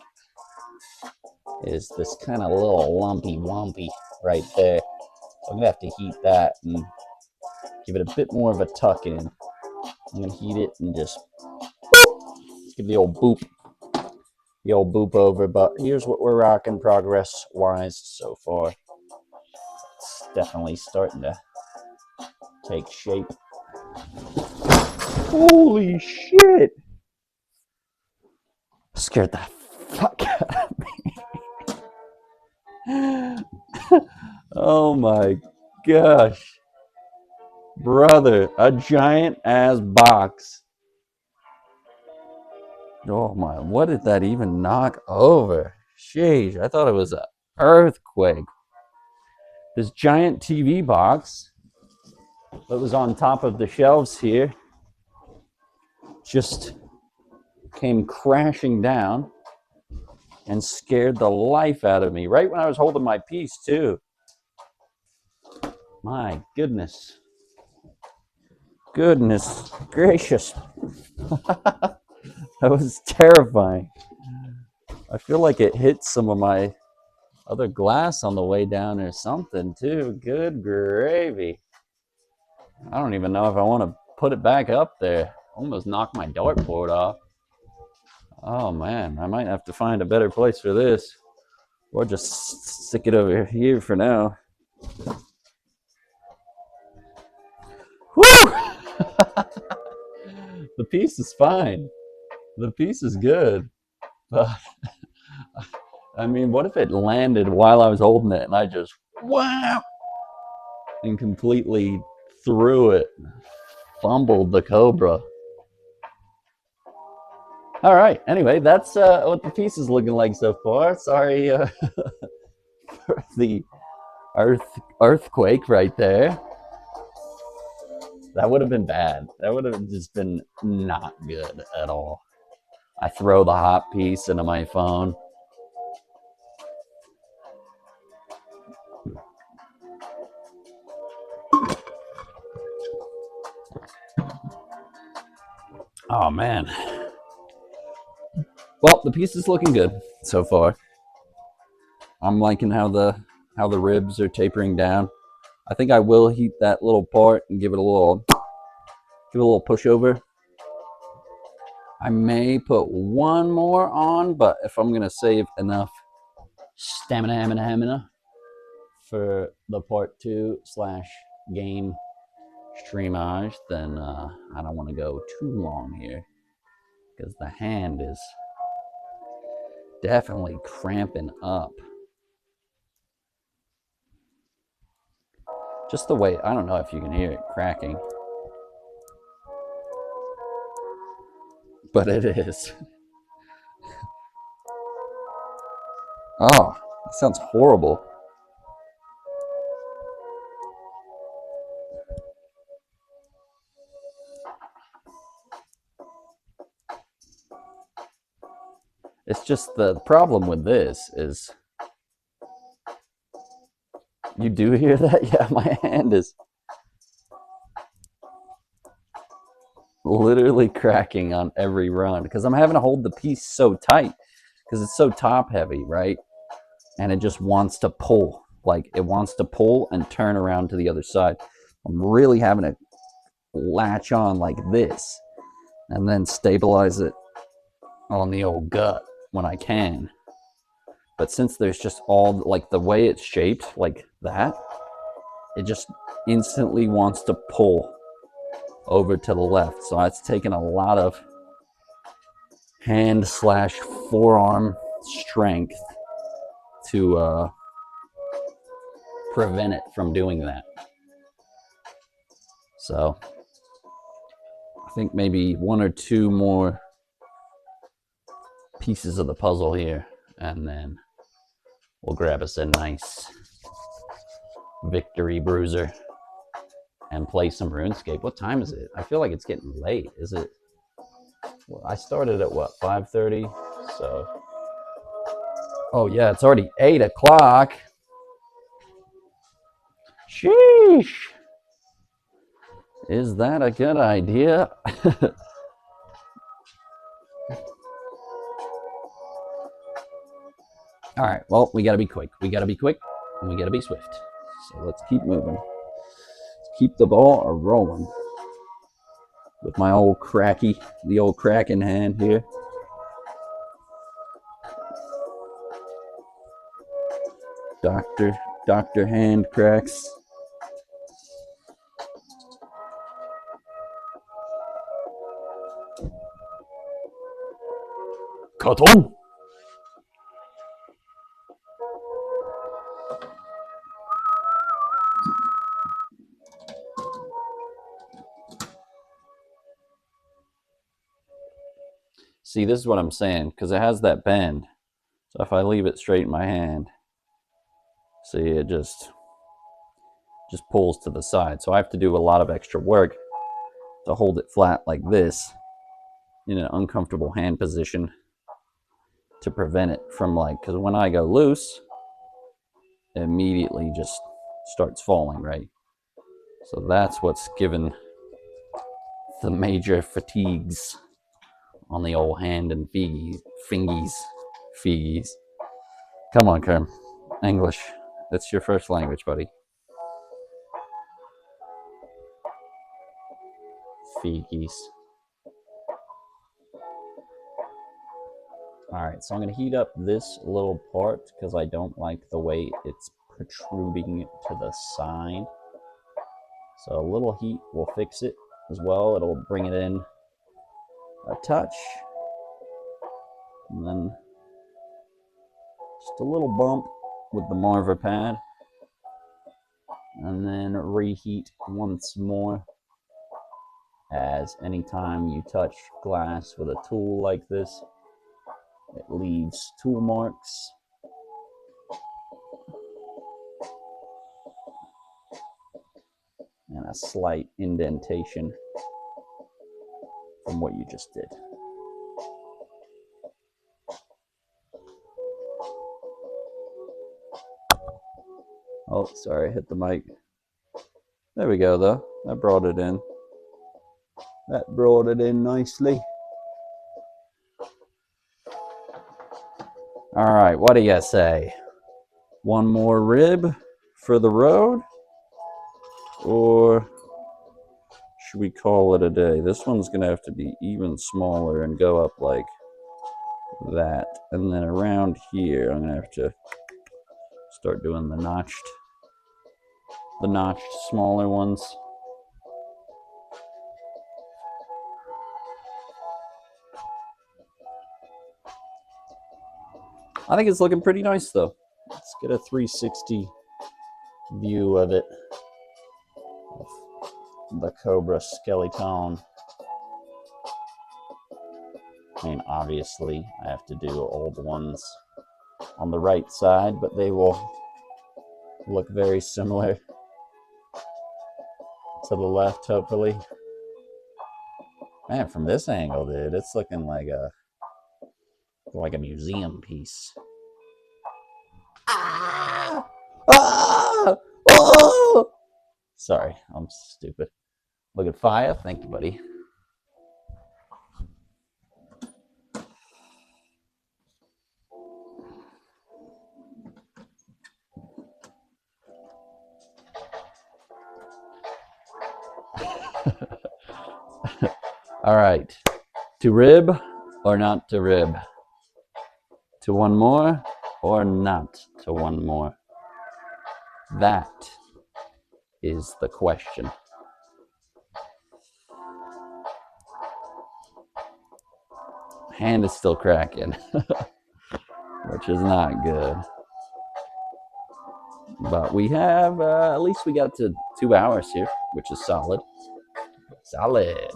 is this kind of little lumpy wumpy right there. So I'm gonna have to heat that and give it a bit more of a tuck in. I'm gonna heat it and just give the old boop over. But here's what we're rocking progress wise so far. It's definitely starting to take shape. Holy shit! Scared the fuck out of me. Oh my gosh. Brother, a giant ass box. Oh my, what did that even knock over? Sheesh, I thought it was an earthquake. This giant TV box that was on top of the shelves here just came crashing down and scared the life out of me. Right when I was holding my piece too. My goodness. Goodness gracious. That was terrifying. I feel like it hit some of my other glass on the way down or something too. Good gravy. I don't even know if I want to put it back up there. Almost knocked my dartboard off. Oh man, I might have to find a better place for this. Or just stick it over here for now. Woo! The piece is fine. The piece is good. But I mean, what if it landed while I was holding it and I just wow and completely threw it, fumbled the cobra. All right, anyway, that's what the piece is looking like so far. Sorry for the earthquake right there. That would have been bad. That would have just been not good at all. I throw the hot piece into my phone. Oh man. Well, the piece is looking good so far. I'm liking how the ribs are tapering down. I think I will heat that little part and give it a little pushover. I may put one more on, but if I'm gonna save enough stamina for the part 2/game streamage, then I don't want to go too long here because the hand is definitely cramping up. Just the way, I don't know if you can hear it cracking, but it is. Oh, that sounds horrible. It's just the problem with this is, you do hear that? Yeah, my hand is literally cracking on every run because I'm having to hold the piece so tight because it's so top heavy, right? And it just wants to pull, like it wants to pull and turn around to the other side. I'm really having to latch on like this and then stabilize it on the old gut when I can. But since there's just all, like, the way it's shaped like that, it just instantly wants to pull over to the left. So it's taken a lot of hand slash forearm strength to prevent it from doing that. So I think maybe one or two more pieces of the puzzle here, and then we'll grab us a nice victory bruiser and play some RuneScape. What time is it? I feel like it's getting late. Is it? Well, I started at what, 5:30? So, oh yeah, it's already 8 o'clock. Sheesh. Is that a good idea? All right, well, we gotta be quick. We gotta be quick, and we gotta be swift. So let's keep moving. Let's keep the ball rolling with my old the old crack in hand here. Doctor hand cracks. Cut on. See, this is what I'm saying, because it has that bend. So if I leave it straight in my hand, see, it just pulls to the side. So I have to do a lot of extra work to hold it flat like this in an uncomfortable hand position to prevent it from, like, because when I go loose, it immediately just starts falling, right? So that's what's given the major fatigues on the old hand and fingies. Come on, Kerm. English. That's your first language, buddy. Figgies. Alright, so I'm going to heat up this little part because I don't like the way it's protruding to the side. So a little heat will fix it as well. It'll bring it in a touch. And then just a little bump with the Marver pad. And then reheat once more, as anytime you touch glass with a tool like this, it leaves tool marks. And a slight indentation from what you just did. Oh, sorry, I hit the mic. There we go, though. That brought it in. That brought it in nicely. All right, what do you say? One more rib for the road? Or should we call it a day? This one's going to have to be even smaller and go up like that. And then around here, I'm going to have to start doing the notched smaller ones. I think it's looking pretty nice, though. Let's get a 360 view of it. Of the Cobra skeleton. I mean, obviously, I have to do all the ones on the right side, but they will look very similar to the left, hopefully. Man, from this angle, dude, it's looking like a museum piece. Ah! Ah! Oh! Sorry, I'm stupid. Look at fire. Thank you, buddy. All right. To rib or not to rib? To one more or not to one more? That is the question. Hand is still cracking, which is not good. But we have, at least we got to 2 hours here, which is solid. Solid.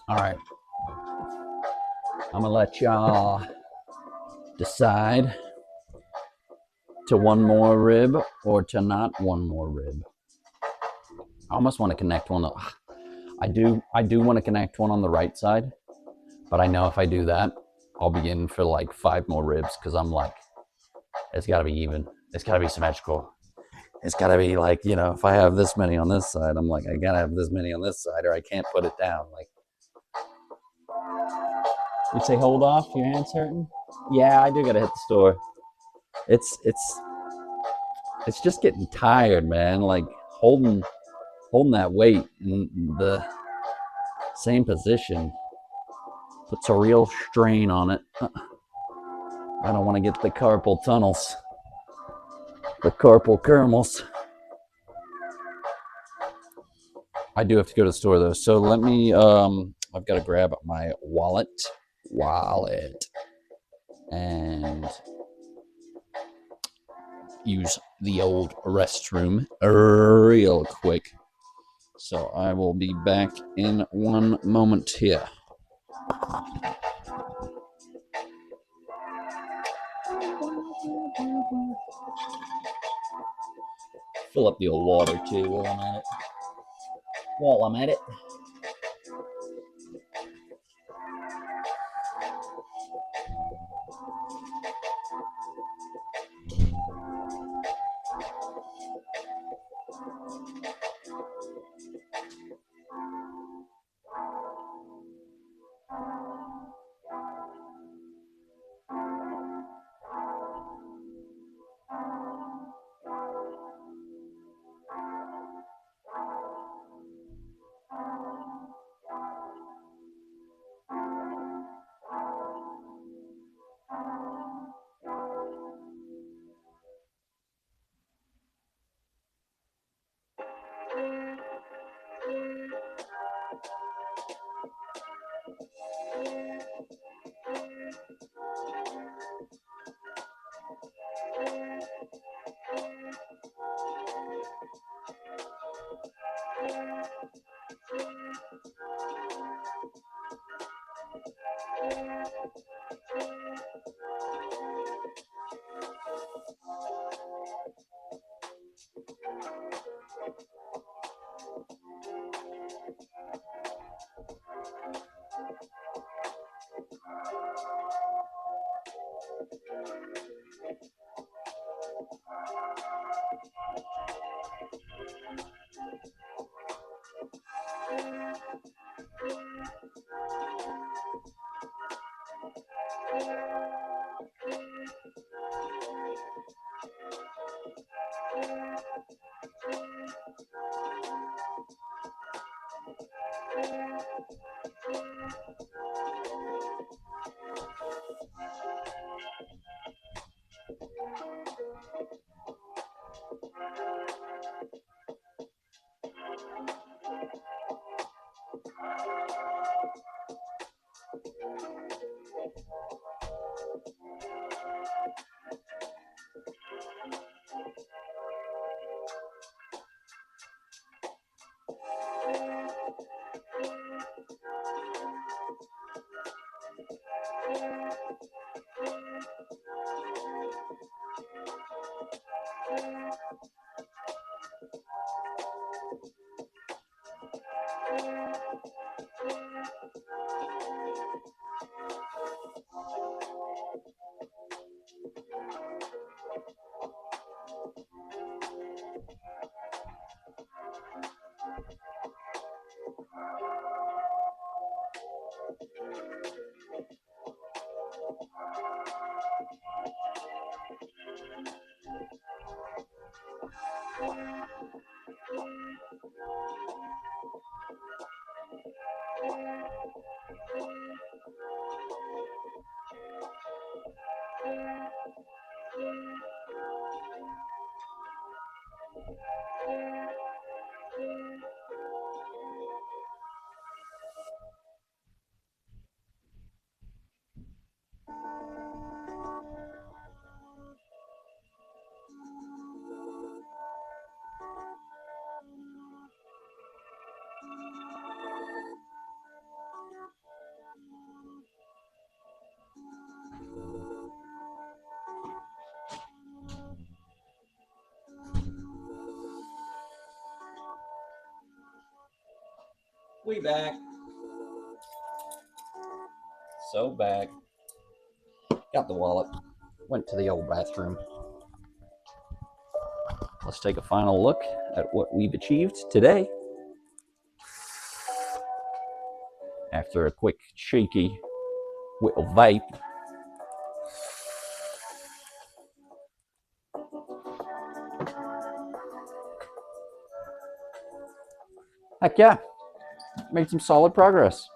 All right. I'm going to let y'all decide to one more rib or to not one more rib. I almost want to connect one. I do want to connect one on the right side, but I know if I do that, I'll be in for like 5 more ribs because I'm like, it's got to be even. It's got to be symmetrical. It's got to be like, you know, if I have this many on this side, I'm like, I got to have this many on this side or I can't put it down. Like, you say hold off, your hand's hurting? Yeah, I do got to hit the store. It's just getting tired, man. Like holding that weight in the same position puts a real strain on it. I don't want to get the carpal tunnels, the carpal caramels. I do have to go to the store though, so let me. I've got to grab my wallet, and use the old restroom real quick. So I will be back in 1 moment here. Fill up the old water too while I'm at it. We back. So back. Got the wallet. Went to the old bathroom. Let's take a final look at what we've achieved today. After a quick shaky little vape. Heck yeah. Made some solid progress.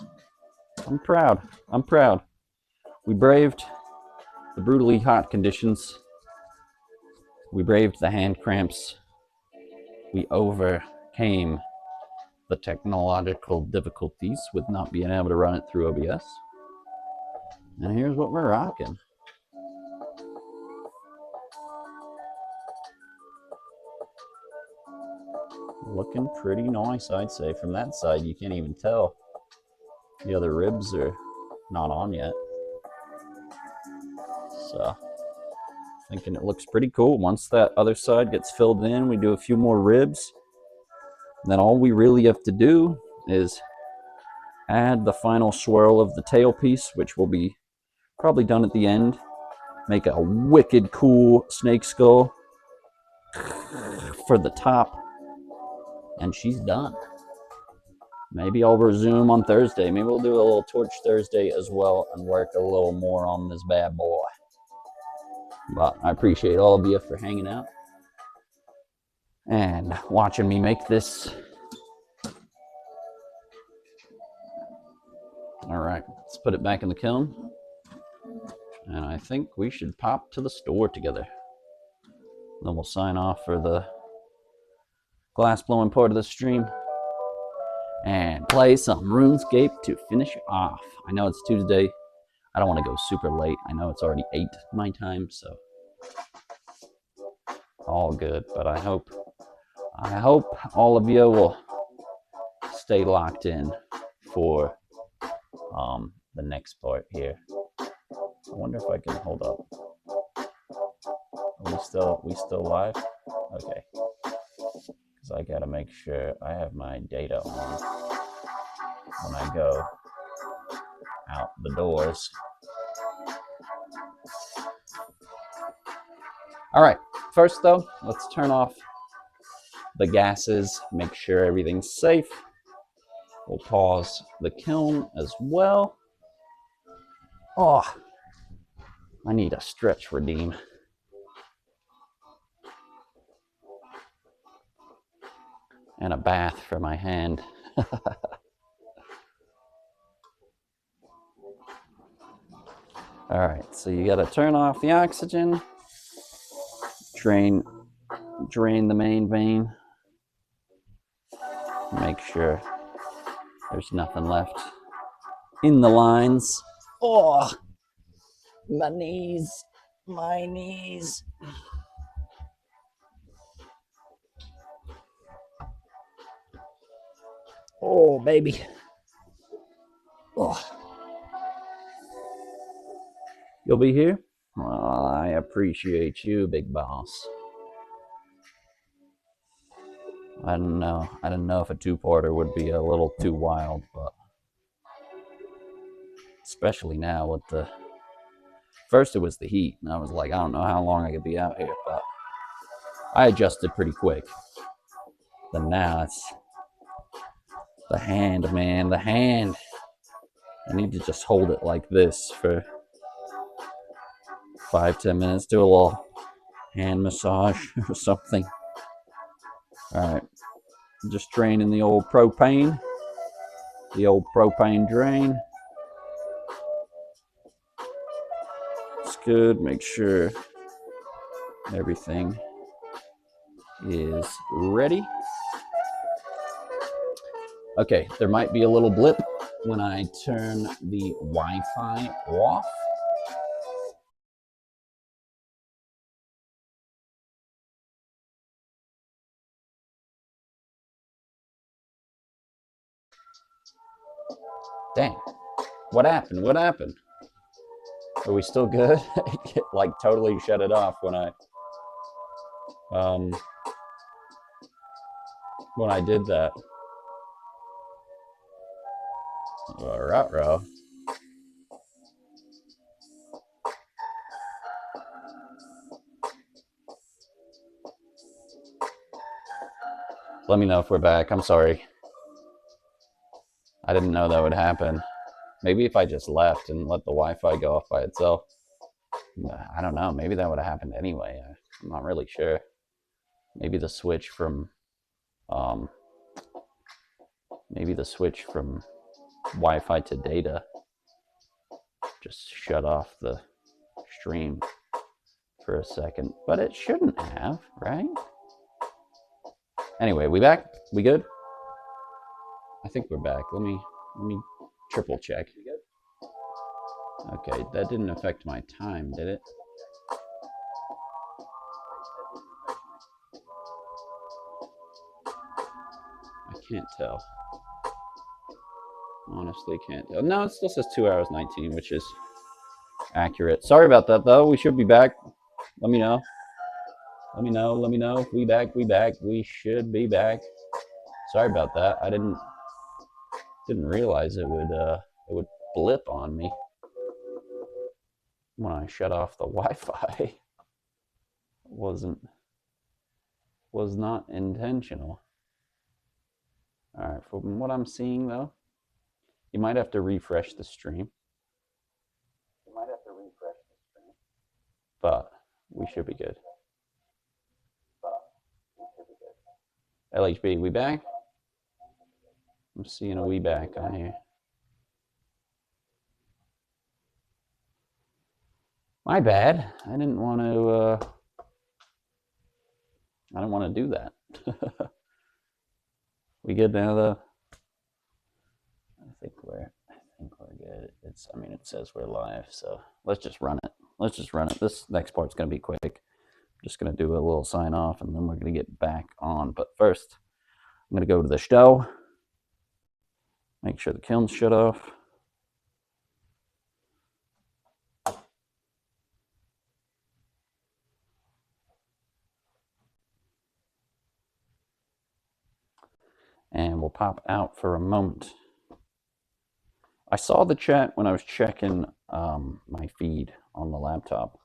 I'm proud. I'm proud. We braved the brutally hot conditions. We braved the hand cramps. We overcame the technological difficulties with not being able to run it through OBS. And here's what we're rocking. Looking pretty nice, I'd say. From that side, you can't even tell. The other ribs are not on yet. So, thinking it looks pretty cool. Once that other side gets filled in, we do a few more ribs. And then all we really have to do is add the final swirl of the tail piece, which will be probably done at the end. Make a wicked cool snake skull for the top. And she's done. Maybe I'll resume on Thursday. Maybe we'll do a little Torch Thursday as well and work a little more on this bad boy. But I appreciate all of you for hanging out and watching me make this. All right, let's put it back in the kiln. And I think we should pop to the store together. Then we'll sign off for the glass blowing part of the stream and play some RuneScape to finish off. I know it's Tuesday. I don't want to go super late. I know it's already 8 my time, so all good. But I hope all of you will stay locked in for the next part here. I wonder if I can hold up. Are we still live? Okay. Because I gotta make sure I have my data on when I go out the doors. All right, first though, let's turn off the gases, make sure everything's safe. We'll pause the kiln as well. Oh, I need a stretch redeem. And a bath for my hand. All right, so you gotta turn off the oxygen, drain the main vein, make sure there's nothing left in the lines. Oh, my knees. Oh, baby. Oh. You'll be here? Well, I appreciate you, big boss. I don't know. I didn't know if a two-parter would be a little too wild, but especially now with the... First it was the heat, and I was like, I don't know how long I could be out here, but I adjusted pretty quick. Then now it's the hand, man, the hand. I need to just hold it like this for 5-10 minutes, do a little hand massage or something. All right, just draining the old propane drain. It's good. Make sure everything is ready. Okay, there might be a little blip when I turn the Wi-Fi off. Dang, what happened? What happened? Are we still good? It like totally shut it off when I did that. Ruh-roh. Let me know if we're back. I'm sorry. I didn't know that would happen. Maybe if I just left and let the Wi-Fi go off by itself. I don't know. Maybe that would have happened anyway. I'm not really sure. Maybe the switch from Wi-Fi to data just shut off the stream for a second, but it shouldn't have, right? Anyway, we back? We good? I think we're back. Let me triple check. Okay, that didn't affect my time, did it? I can't tell. Honestly, can't tell. No, it still says 2 hours 19, which is accurate. Sorry about that, though. We should be back. Let me know. Let me know. Let me know. We back. We back. We should be back. Sorry about that. I didn't realize it would blip on me when I shut off the Wi-Fi. Was not intentional. All right, from what I'm seeing though, you might have to refresh the stream. But we should be good. LHB, we back? I'm seeing a we back on here. My bad. I didn't want to do that. We good now though? I think we're good. It says we're live, so let's just run it. This next part's gonna be quick. I'm just gonna do a little sign off and then we're gonna get back on. But first, I'm gonna go to the stove. Make sure the kiln's shut off. And we'll pop out for a moment. I saw the chat when I was checking my feed on the laptop,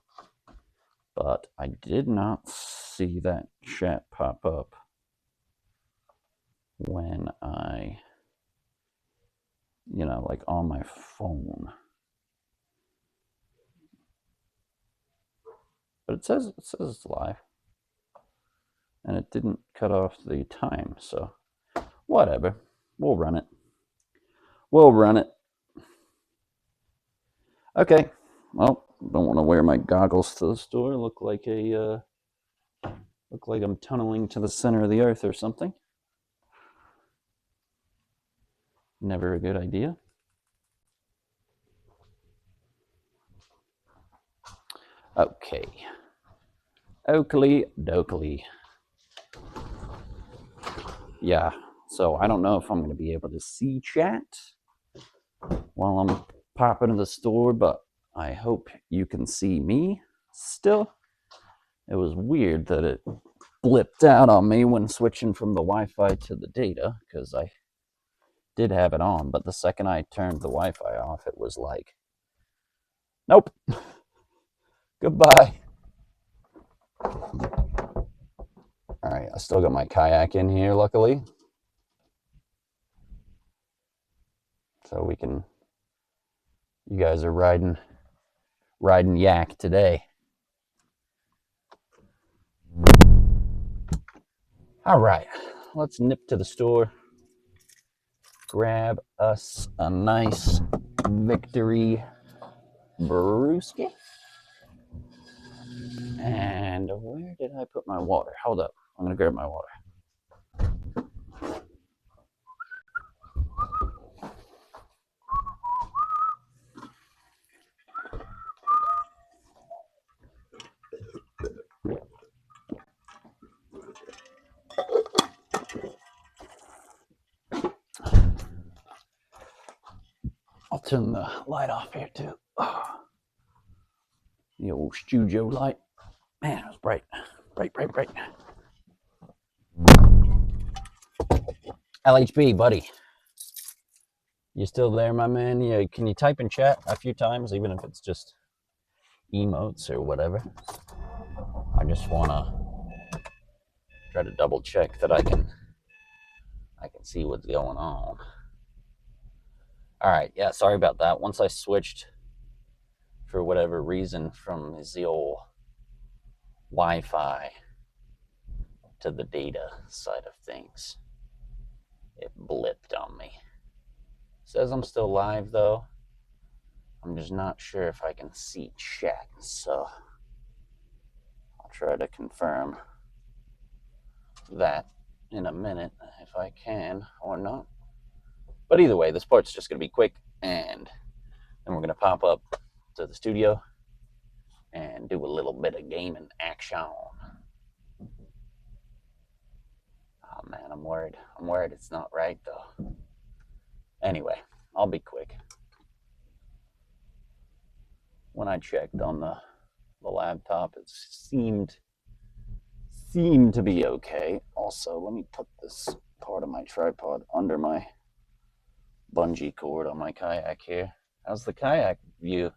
but I did not see that chat pop up when I, like on my phone. But it says it's live, and it didn't cut off the time, so whatever. We'll run it. Okay. Well, don't want to wear my goggles to the store. Look like I'm tunneling to the center of the earth or something. Never a good idea. Okay. Oakley dokley. Yeah. So I don't know if I'm going to be able to see chat while I'm popping to the store, but I hope you can see me still. It was weird that it blipped out on me when switching from the Wi-Fi to the data, because I did have it on, but the second I turned the Wi-Fi off, it was like, nope, goodbye. All right, I still got my kayak in here, luckily. So you guys are riding yak today. All right, let's nip to the store, grab us a nice Victory brewski. And where did I put my water? Hold up, I'm gonna grab my water. I'll turn the light off here too. Oh, the old studio light. Man, it was bright. Bright, bright, bright. LHB, buddy. You still there, my man? Yeah, can you type in chat a few times, even if it's just emotes or whatever? I just wanna try to double check that I can see what's going on. All right, yeah, sorry about that. Once I switched, for whatever reason, from the old Wi-Fi to the data side of things, it blipped on me. Says I'm still live though. I'm just not sure if I can see chat, so I'll try to confirm that in a minute if I can or not. But either way, this part's just going to be quick, and then we're going to pop up to the studio and do a little bit of gaming action. Oh man, I'm worried. I'm worried it's not right though. Anyway, I'll be quick. When I checked on the laptop, it seemed to be okay. Also, let me put this part of my tripod under my bungee cord on my kayak here. How's the kayak view?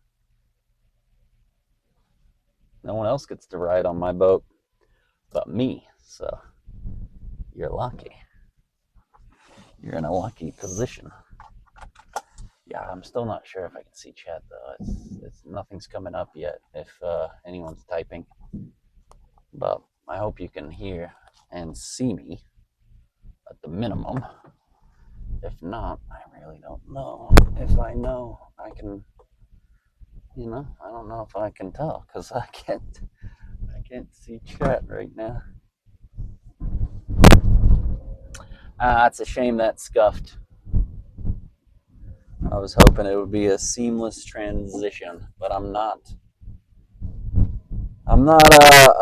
No one else gets to ride on my boat but me, so you're lucky. You're in a lucky position. Yeah, I'm still not sure if I can see chat though. It's nothing's coming up yet if anyone's typing, but I hope you can hear and see me at the minimum. If not, I really don't know. If I know, I can, I don't know if I can tell because I can't see chat right now. It's a shame that scuffed. I was hoping it would be a seamless transition, but I'm not. I'm not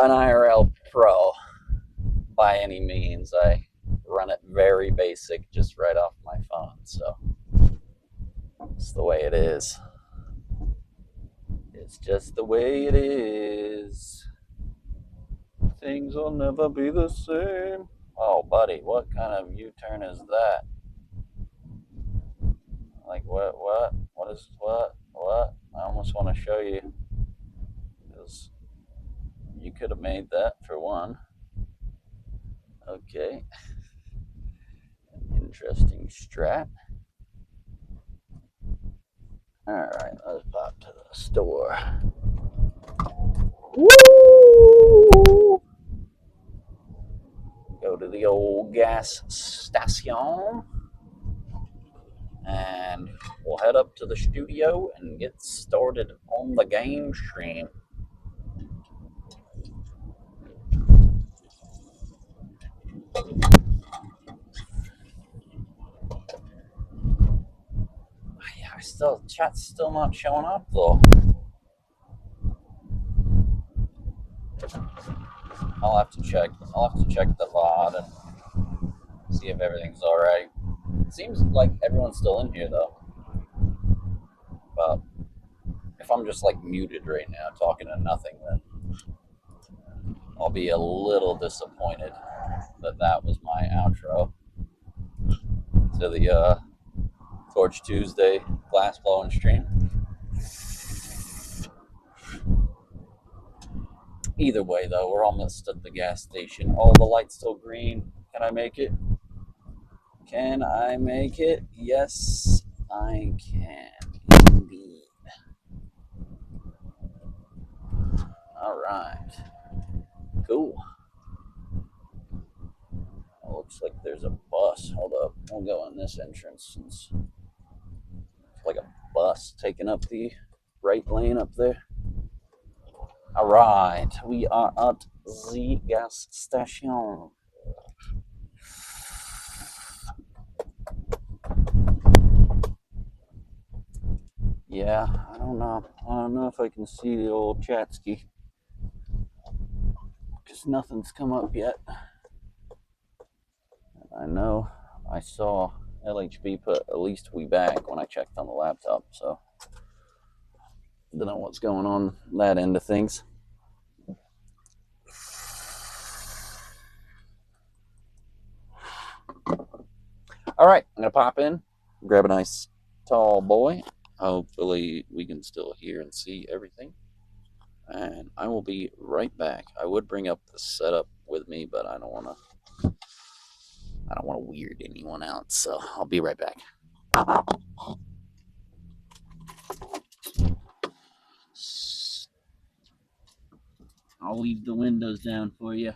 an IRL pro by any means. I run it very basic, just right off my phone, so it's the way it is. It's just the way it is. Things will never be the same. Oh, buddy, what kind of U-turn is that? Like, what? I almost want to show you, because you could have made that for one. Okay. Interesting strat. Alright, let's pop to the store. Woo! Go to the old gas station. And we'll head up to the studio and get started on the game stream. Yeah, chat's still not showing up though. I'll have to check the VOD and see if everything's alright. It seems like everyone's still in here though. But if I'm just like muted right now talking to nothing, then I'll be a little disappointed that was my outro to the Torch Tuesday glass blowing stream. Either way though, we're almost at the gas station. Oh, the light's still green. Can I make it? Can I make it? Yes, I can indeed. All right. Cool. Looks like there's a bus. Hold up. We'll go in this entrance since it's like a bus taking up the right lane up there. All right, we are at the gas station. Yeah, I don't know. I don't know if I can see the old chat ski because nothing's come up yet. I know I saw LHB put at least we back when I checked on the laptop, so I don't know what's going on that end of things. All right, I'm gonna pop in, grab a nice tall boy. Hopefully we can still hear and see everything, and I will be right back. I would bring up the setup with me, but I don't want to weird anyone out, so I'll be right back. I'll leave the windows down for you.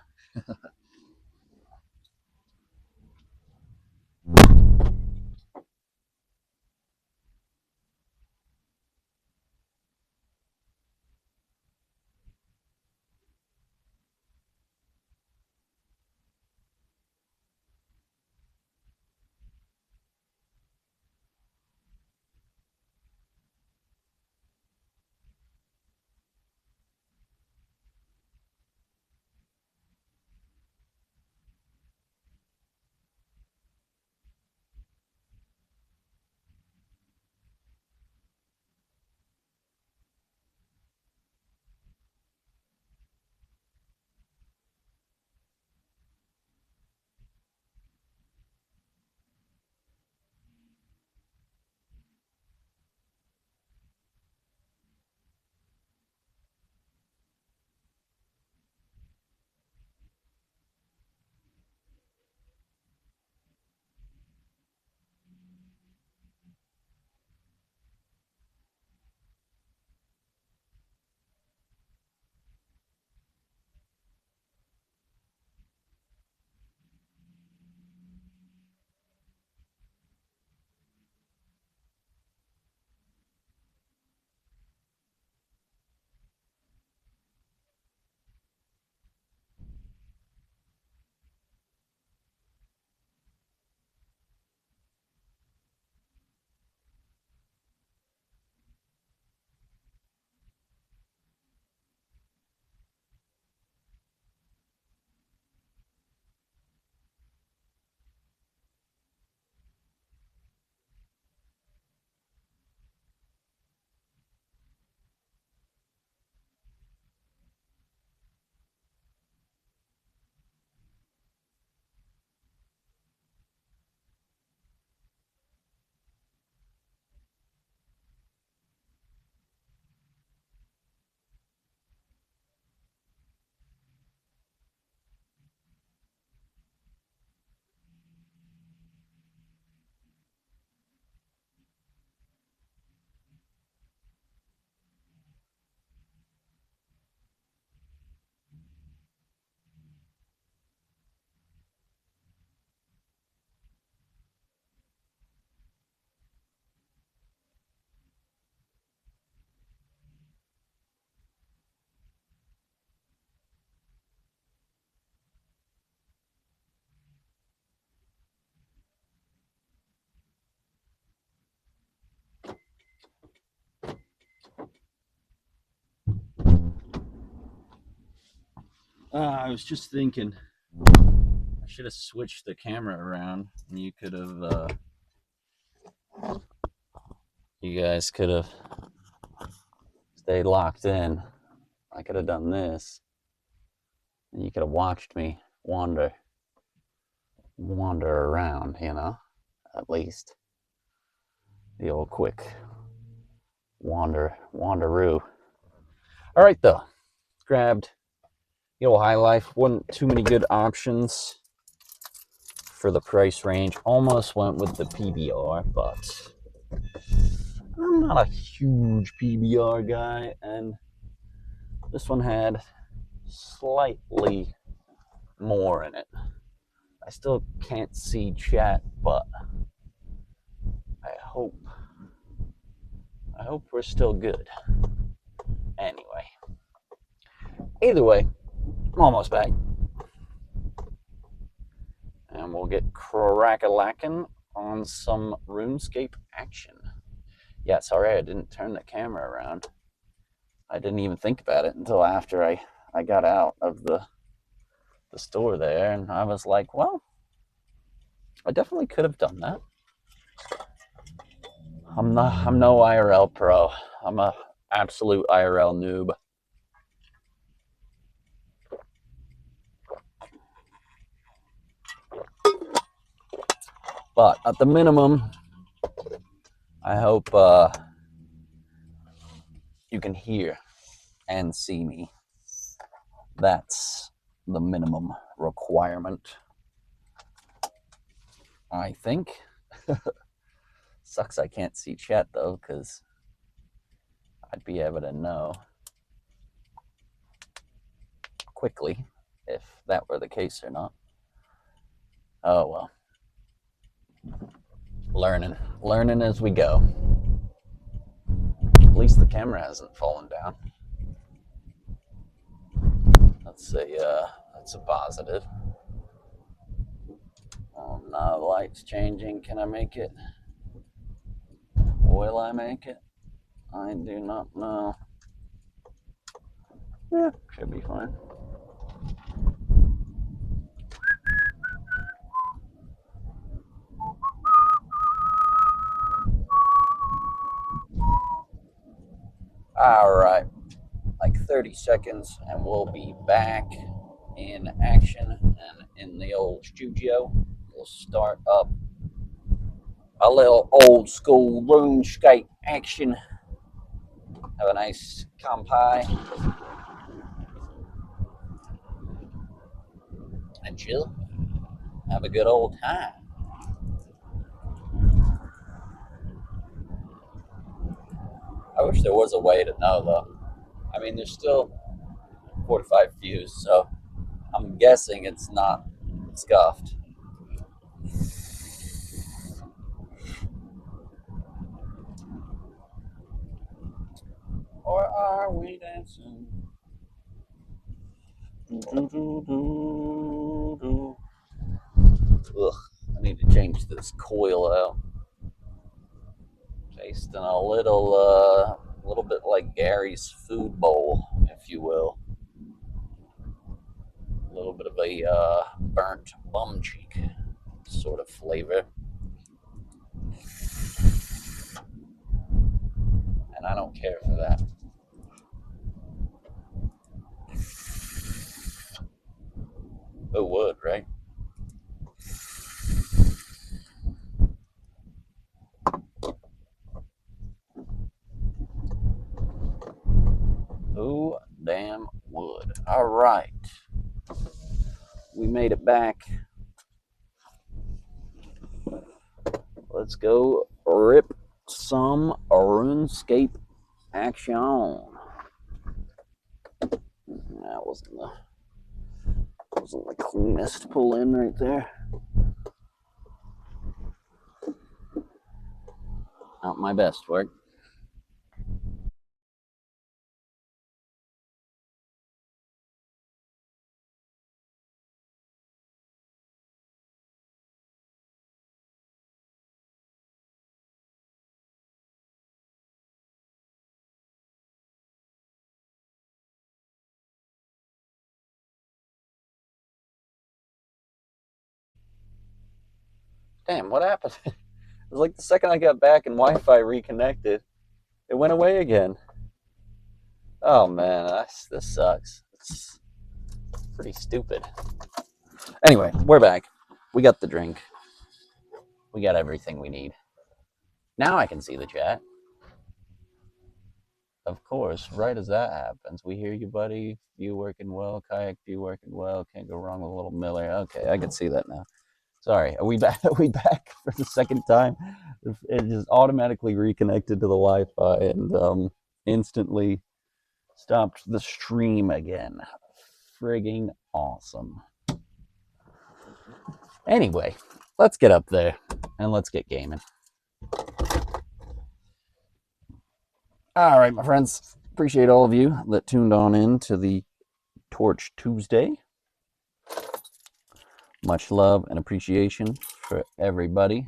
I was just thinking I should have switched the camera around, and you guys could have stayed locked in. I could have done this, and you could have watched me wander around, at least the old quick wanderoo. All right, though, grabbed the old High Life. Wasn't too many good options for the price range. Almost went with the PBR, but I'm not a huge PBR guy, and this one had slightly more in it. I still can't see chat, but I hope we're still good. Anyway, either way, I'm almost back, and we'll get crack-a-lackin' on some RuneScape action. Yeah, sorry I didn't turn the camera around. I didn't even think about it until after I got out of the store there, and I was like, well, I definitely could have done that. I'm no IRL pro. I'm a absolute IRL noob. But at the minimum, I hope you can hear and see me. That's the minimum requirement, I think. Sucks I can't see chat though, because I'd be able to know quickly if that were the case or not. Oh well. Learning as we go. At least the camera hasn't fallen down. That's a positive. Oh, now the light's changing. Can I make it? Will I make it? I do not know. Yeah, should be fine. All right, like 30 seconds, and we'll be back in action and in the old studio. We'll start up a little old school RuneScape action. Have a nice kampai and chill. Have a good old time. I wish there was a way to know though. I mean, there's still 45 views, so I'm guessing it's not scuffed. Or are we dancing? Ugh, I need to change this coil out. Tasting a little bit like Gary's food bowl, if you will. A little bit of a burnt bum cheek sort of flavor. And I don't care for that. Who would, right? Who damn would? All right. We made it back. Let's go rip some RuneScape action. That wasn't the cleanest pull in right there. Not my best work. Damn, what happened? It was like the second I got back and Wi-Fi reconnected, it went away again. Oh man, this sucks. It's pretty stupid. Anyway, we're back. We got the drink. We got everything we need. Now I can see the chat. Of course, right as that happens, we hear you, buddy. You working well, kayak. You working well. Can't go wrong with a little Miller. Okay, I can see that now. Sorry, are we back? Are we back for the second time? It just automatically reconnected to the Wi-Fi and instantly stopped the stream again. Frigging awesome. Anyway, let's get up there and let's get gaming. All right, my friends. Appreciate all of you that tuned on in to the Torch Tuesday. Much love and appreciation for everybody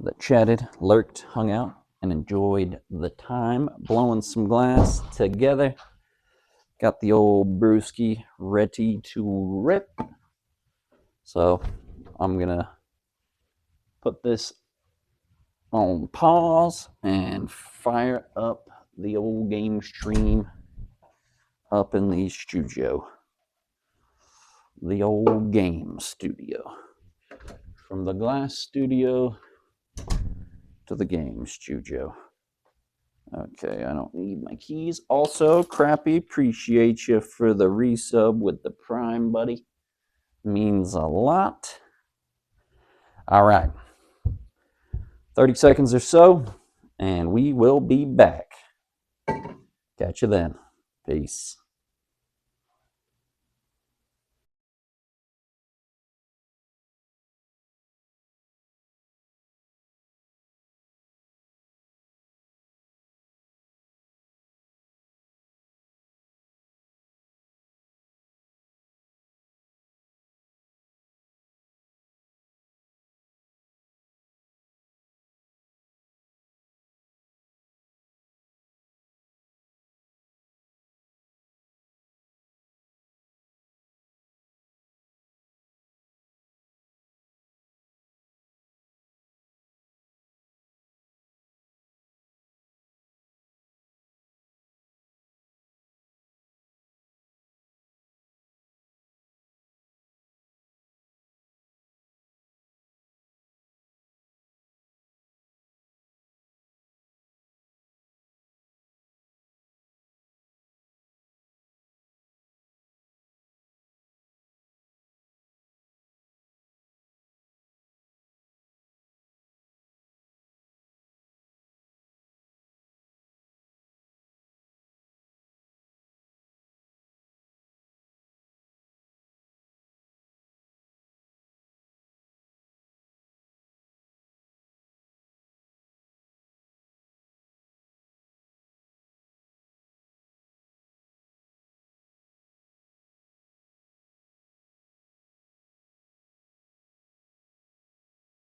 that chatted, lurked, hung out, and enjoyed the time blowing some glass together. Got the old brewski ready to rip. So I'm going to put this on pause and fire up the old game stream up in the studio. The old game studio. From the glass studio to the game studio. Okay, I don't need my keys. Also, Crappy, appreciate you for the resub with the Prime, buddy. Means a lot. All right. 30 seconds or so, and we will be back. Catch you then. Peace.